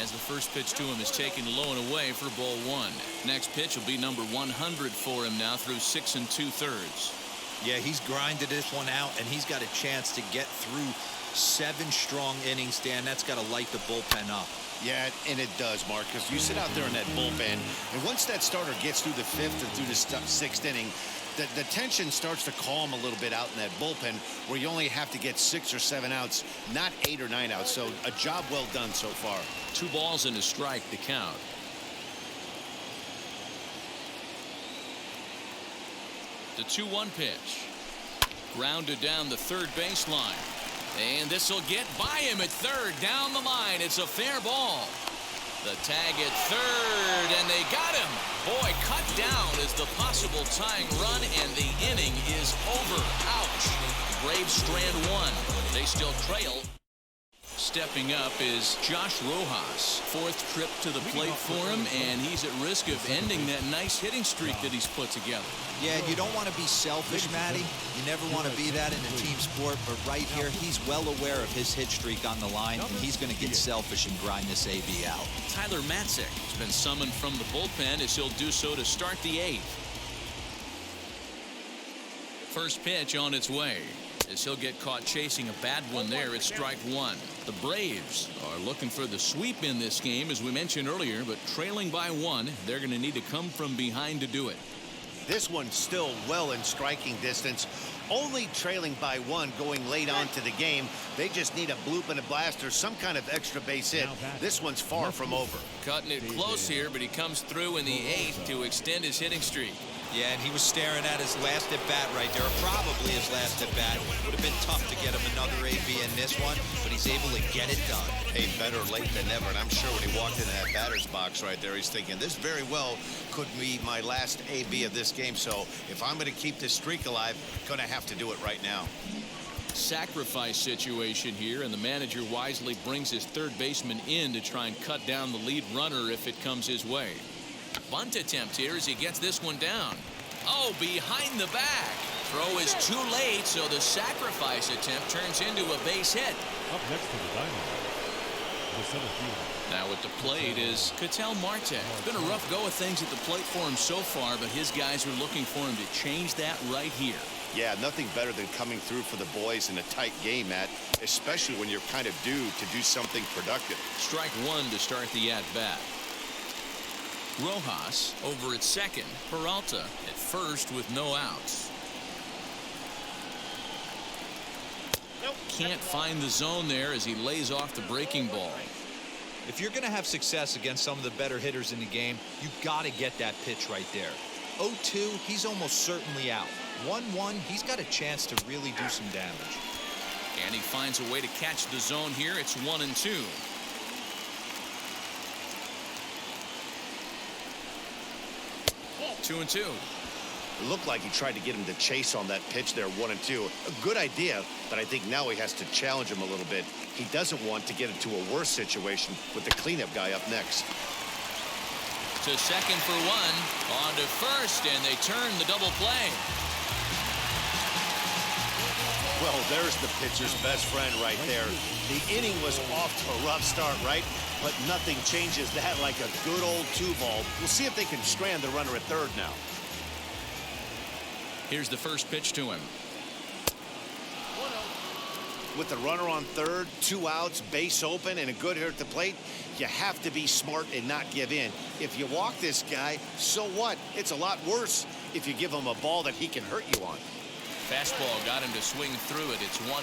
as the first pitch to him is taken low and away for ball 1. Next pitch will be number 100 for him now through 6 2/3. Yeah, he's grinded this one out, and he's got a chance to get through 7 strong innings, Dan. That's got to light the bullpen up. Yeah, and it does, Mark, because you sit out there in that bullpen, and once that starter gets through the 5th and through the 6th inning, the tension starts to calm a little bit out in that bullpen where you only have to get 6 or 7 outs, not 8 or 9 outs. So a job well done so far. 2 balls and a strike to count. The 2-1 pitch. Grounded down the third baseline. And this will get by him at third. Down the line. It's a fair ball. The tag at third, and they got him. Boy, cut down is the possible tying run, and the inning is over. Ouch. Braves strand 1. They still trail. Stepping up is Josh Rojas. 4th trip to the plate for him, and he's at risk of ending that nice hitting streak that he's put together. Yeah, you don't want to be selfish, Matty. You never want to be that in a team sport, but right here, he's well aware of his hit streak on the line, and he's going to get selfish and grind this AB out. Tyler Matzek has been summoned from the bullpen as he'll do so to start the 8th. First pitch on its way, as he'll get caught chasing a bad one there at strike 1. The Braves are looking for the sweep in this game, as we mentioned earlier, but trailing by 1, they're going to need to come from behind to do it. This one's still well in striking distance. Only trailing by 1 going late on to the game. They just need a bloop and a blast or some kind of extra base hit. This one's far from over. Cutting it close here, but he comes through in the 8th to extend his hitting streak. Yeah, and he was staring at his last at-bat right there, or probably his last at-bat. Would have been tough to get him another AB in this one, but he's able to get it done. Hey, better late than never, and I'm sure when he walked into that batter's box right there, he's thinking, this very well could be my last AB of this game, so if I'm going to keep this streak alive, going to have to do it right now. Sacrifice situation here, and the manager wisely brings his third baseman in to try and cut down the lead runner if it comes his way. Bunt attempt here as he gets this one down. Oh, behind the back. Throw is too late, so the sacrifice attempt turns into a base hit. Up next to the Diamondbacks, the center fielder. Now at the plate is Ketel Marte. It's been a rough go of things at the plate for him so far, but his guys are looking for him to change that right here. Yeah, nothing better than coming through for the boys in a tight game, Matt, especially when you're kind of due to do something productive. Strike one to start the at-bat. Rojas over at second. Peralta at first with no outs. Can't find the zone there as he lays off the breaking ball. If you're going to have success against some of the better hitters in the game, you've got to get that pitch right there. 0-2, he's almost certainly out. 1-1, he's got a chance to really do some damage. And he finds a way to catch the zone here. It's 1-2. Two and two. It looked like he tried to get him to chase on that pitch there, 1-2. A good idea, but I think now he has to challenge him a little bit. He doesn't want to get into a worse situation with the cleanup guy up next. To second for one. On to first, and they turn the double play. Well, there's the pitcher's best friend right there. The inning was off to a rough start, right? But nothing changes that like a good old 2-ball. We'll see if they can strand the runner at third now. Here's the first pitch to him. With the runner on third, 2 outs, base open, and a good hitter at the plate, you have to be smart and not give in. If you walk this guy, so what? It's a lot worse if you give him a ball that he can hurt you on. Fastball got him to swing through it. It's 1-1.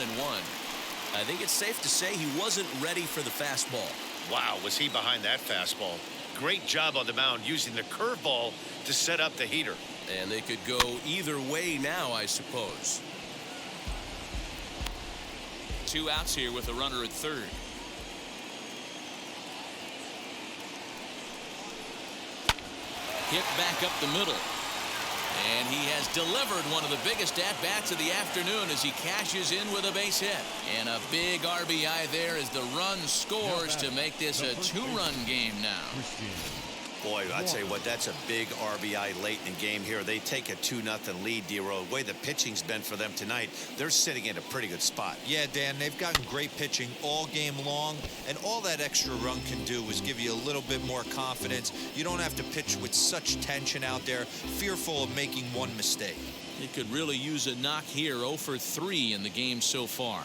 I think it's safe to say he wasn't ready for the fastball. Wow, was he behind that fastball. Great job on the mound using the curveball to set up the heater. And they could go either way now, I suppose. 2 outs here with a runner at third. Hit back up the middle. And he has delivered one of the biggest at-bats of the afternoon as he cashes in with a base hit. And a big RBI there as the run scores to make this a 2-run game now. Boy, I'd tell you what, that's a big RBI late in the game here. They take a 2-0 lead, D-Row. The way the pitching's been for them tonight, they're sitting in a pretty good spot. Yeah, Dan, they've gotten great pitching all game long, and all that extra run can do is give you a little bit more confidence. You don't have to pitch with such tension out there, fearful of making one mistake. He could really use a knock here. 0 for 3 in the game so far.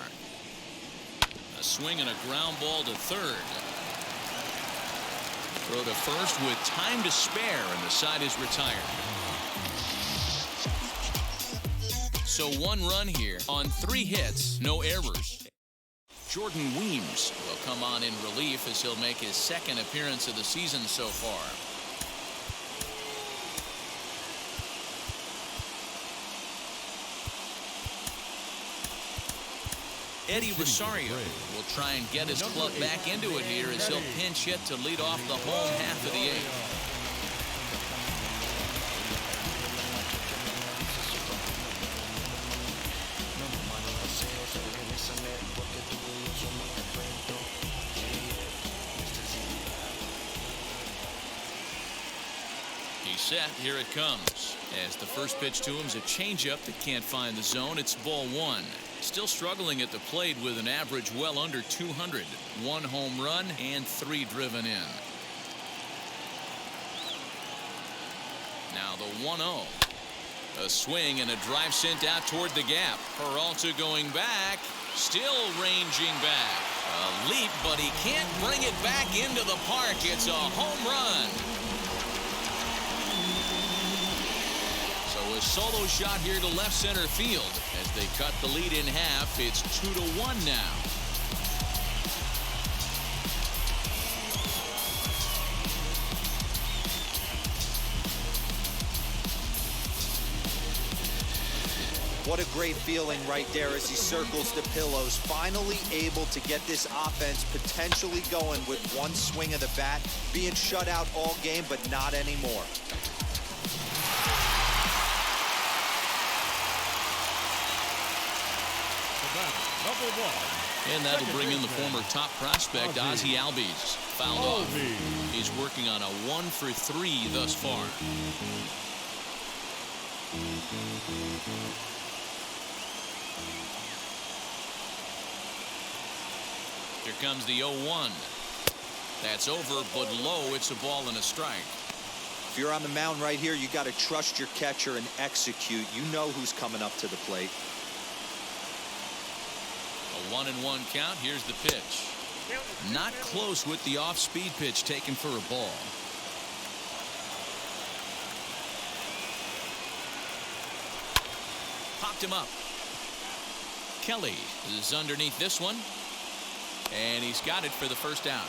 A swing and a ground ball to third. Throw to first with time to spare, and the side is retired. So 1 run here on 3 hits, no errors. Jordan Weems will come on in relief as he'll make his 2nd appearance of the season so far. Eddie Rosario will try and get his club back into it here as he'll pinch hit to lead off the home half of the 8th. He's set. Here it comes. As the first pitch to him is a changeup that can't find the zone. It's ball 1. Still struggling at the plate with an average well under 200. 1 home run and 3 driven in. Now the 1-0. A swing and a drive sent out toward the gap. Peralta going back. Still ranging back. A leap, but he can't bring it back into the park. It's a home run. A solo shot here to left center field as they cut the lead in half. It's 2-1 now. What a great feeling right there as he circles the pillows, finally able to get this offense potentially going with 1 swing of the bat, being shut out all game, but not anymore. Number 1. And that'll bring in the former top prospect, Ozzie Albies. Fouled off. He's working on a 1 for 3 thus far. Here comes the 0-1. That's over, but low. It's a ball and a strike. If you're on the mound right here, you got to trust your catcher and execute. You know who's coming up to the plate. A 1-1 count. Here's the pitch. Not close with the off-speed pitch taken for a ball. Popped him up. Kelly is underneath this one, and he's got it for the first out.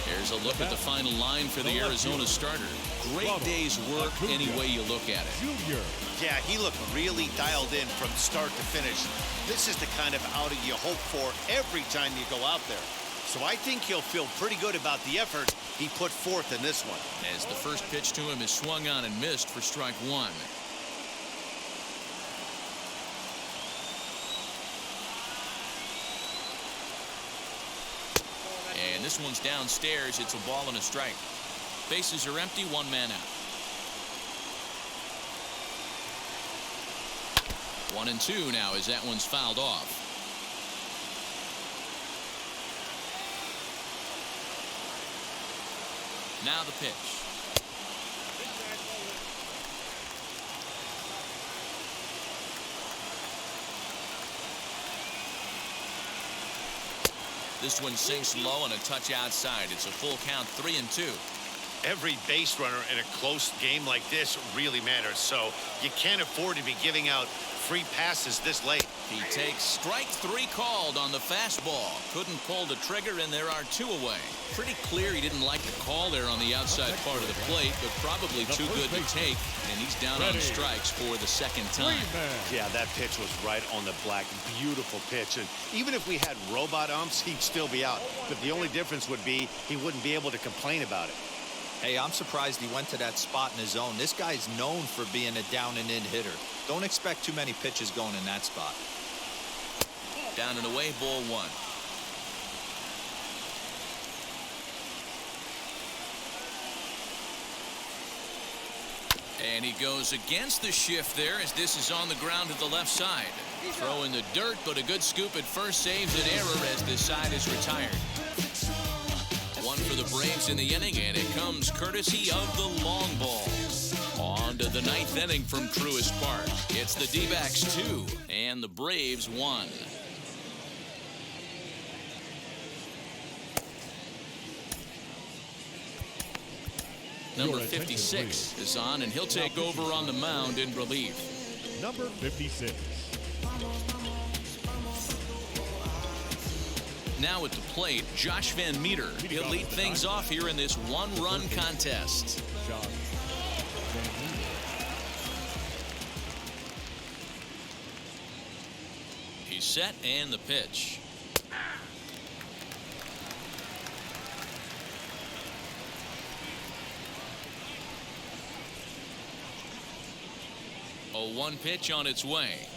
Here's a look at the final line for the Arizona starter. Great day's work any way you look at it. Yeah, he looked really dialed in from start to finish. This is the kind of outing you hope for every time you go out there. So I think he'll feel pretty good about the effort he put forth in this one. As the first pitch to him is swung on and missed for strike one. And this one's downstairs. It's a ball and a strike. Bases are empty, one man out. 1-2 now as that one's fouled off. Now the pitch. This one sinks low and a touch outside. It's a full count, 3-2. Every base runner in a close game like this really matters, so you can't afford to be giving out free passes this late. He takes strike three called on the fastball. Couldn't pull the trigger, and there are two away. Pretty clear he didn't like the call there on the outside part of the plate, but probably too good to take, and he's down on strikes for the second time. Yeah, that pitch was right on the black. Beautiful pitch, and even if we had robot umps, he'd still be out. But the only difference would be he wouldn't be able to complain about it. Hey, I'm surprised he went to that spot in his zone. This guy's known for being a down-and-in hitter. Don't expect too many pitches going in that spot. Down and away, ball one. And he goes against the shift there as this is on the ground to the left side. Throw in the dirt, but a good scoop at first saves an error as this side is retired. One for the Braves in the inning, and it comes courtesy of the long ball. On to the ninth inning from Truist Park. It's the D-backs 2 and the Braves 1. Number 56 is on, and he'll take over on the mound in relief. Number 56. Now at the plate, Josh Van Meter. He'll lead things off here in this one-run contest. He's set, and the pitch. A 1 pitch on its way.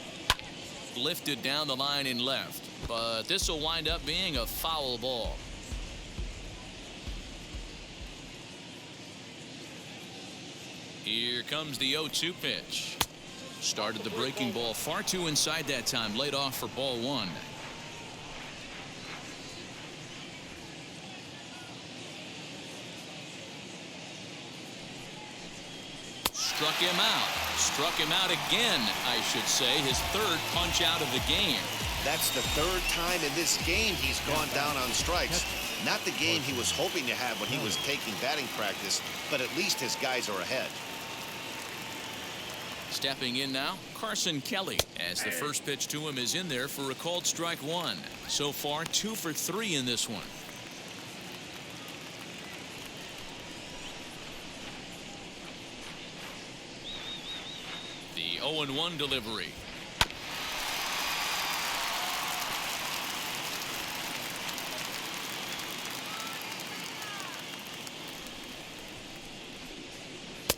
Lifted down the line in left, but this will wind up being a foul ball. Here comes the 0-2 pitch. Started the breaking ball far too inside that time. Laid off for ball one. Struck him out. Struck him out again, I should say. His third punch out of the game. That's the third time in this game he's gone down on strikes. Not the game he was hoping to have when he was taking batting practice, but at least his guys are ahead. Stepping in now, Carson Kelly, as the first pitch to him is in there for a called strike one. So far, 2 for 3 in this one. The 0-1 delivery.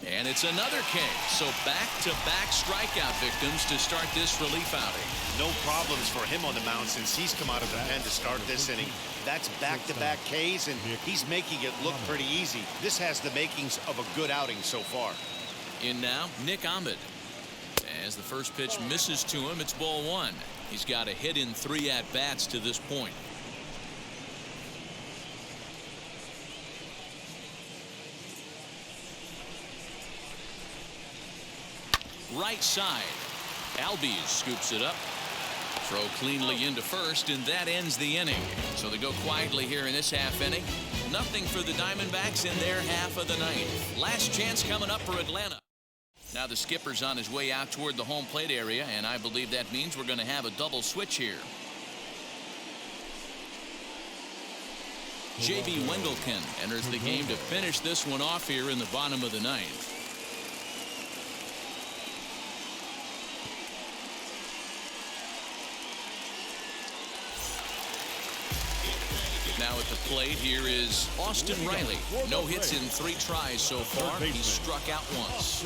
And it's another K. So back-to-back strikeout victims to start this relief outing. No problems for him on the mound since he's come out of the pen to start this inning. That's back-to-back Ks, and he's making it look pretty easy. This has the makings of a good outing so far. In now, Nick Ahmed. As the first pitch misses to him, it's ball one. He's got a hit in 3 at-bats to this point. right side. Albies scoops it up. Throw cleanly into first, and that ends the inning. So they go quietly here in this half inning. Nothing for the Diamondbacks in their half of the ninth. Last chance coming up for Atlanta. Now the skipper's on his way out toward the home plate area, and I believe that means we're going to have a double switch here. J.B. Wengelken enters the game to finish this one off here in the bottom of the ninth. Now at the plate here is Austin Riley. No hits in 3 tries so far. He's struck out once.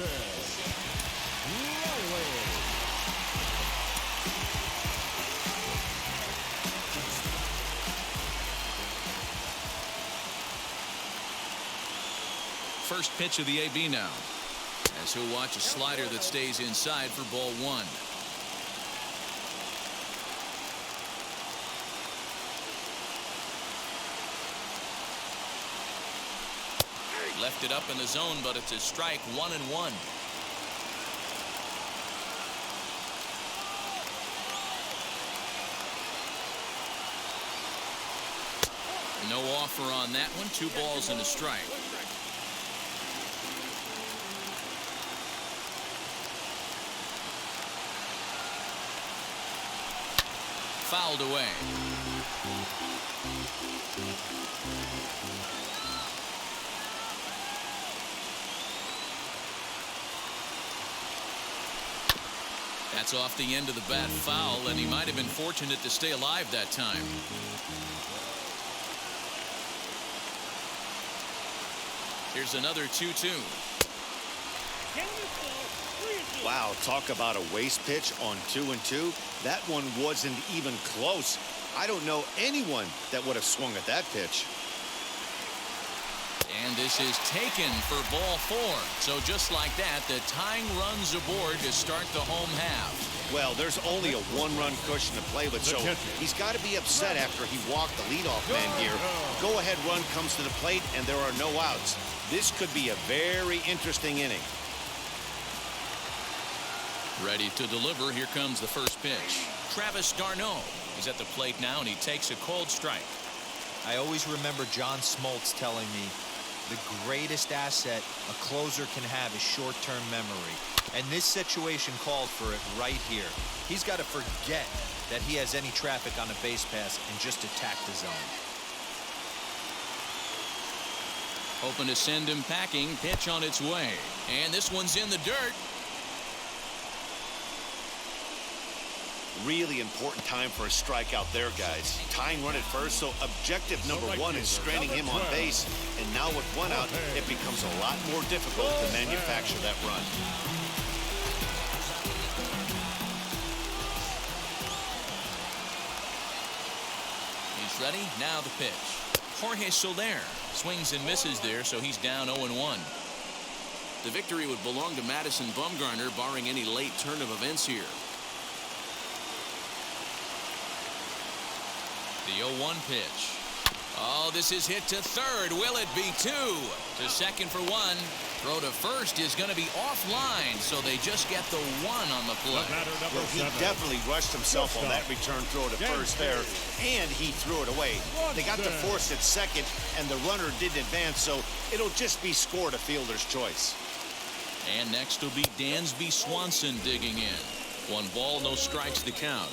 First pitch of the AB now, as he'll watch a slider that stays inside for ball 1. Left it up in the zone, but it's a strike. 1-1. No offer on that one. 2 balls and a strike. Fouled away. That's off the end of the bat foul, and he might have been fortunate to stay alive that time. Here's another 2-2. Wow, talk about a waste pitch on 2-2. That one wasn't even close. I don't know anyone that would have swung at that pitch. And this is taken for ball 4. So just like that, the tying runs aboard to start the home half. Well, there's only a 1-run cushion to play with, so he's got to be upset after he walked the leadoff man here. Go-ahead run comes to the plate, and there are no outs. This could be a very interesting inning. Ready to deliver. Here comes the first pitch. Travis d'Arnaud is at the plate now, and he takes a cold strike. I always remember John Smoltz telling me the greatest asset a closer can have is short-term memory. And this situation called for it right here. He's got to forget that he has any traffic on a base pass and just attack the zone. Hoping to send him packing. Pitch on its way. And this one's in the dirt. Really important time for a strikeout there, guys. Tying run at first, so objective number 1 is stranding him on base. And now with 1 out, it becomes a lot more difficult to manufacture that run. He's ready. Now the pitch. Jorge Soler swings and misses there, so he's down 0-1. The victory would belong to Madison Bumgarner, barring any late turn of events here. The 0-1 pitch. Oh, this is hit to third. Will it be 2? To second for 1. Throw to first is going to be offline, so they just get the 1 on the play. Well, he definitely rushed himself on that return throw to first there, and he threw it away. They got to force at second, and the runner didn't advance, so it'll just be scored a fielder's choice. And next will be Dansby Swanson digging in. 1 ball, no strikes to count.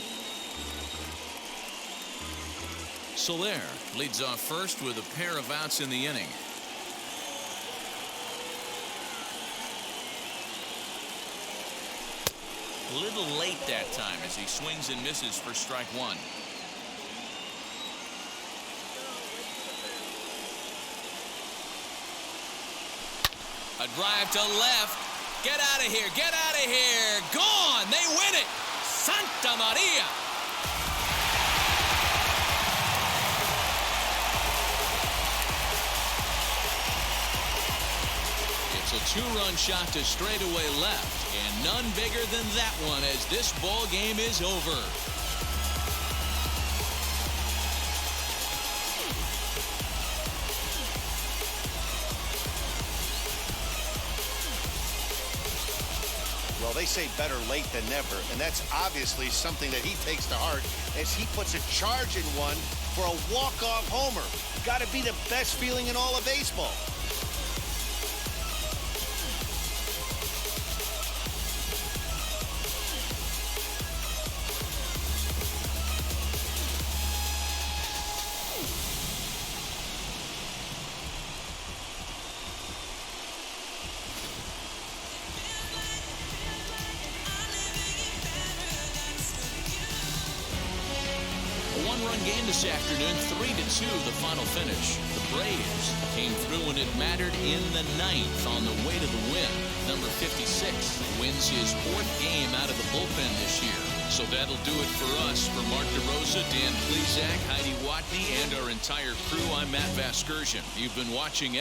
Soler leads off first with a pair of outs in the inning. A little late that time as he swings and misses for strike 1. A drive to left. Get out of here. Get out of here. Gone. They win it. Santa Maria. It's a 2-run shot to straightaway left, and none bigger than that one as this ball game is over. Well, they say better late than never, and that's obviously something that he takes to heart as he puts a charge in one for a walk-off homer. Got to be the best feeling in all of baseball. One-run game this afternoon, 3-2 the final finish. The Braves came through when it mattered in the ninth on the way to the win. Number 56 wins his 4th game out of the bullpen this year. So that'll do it for us. For Mark DeRosa, Dan Plesac, Heidi Watney, and our entire crew, I'm Matt Vasgersian. You've been watching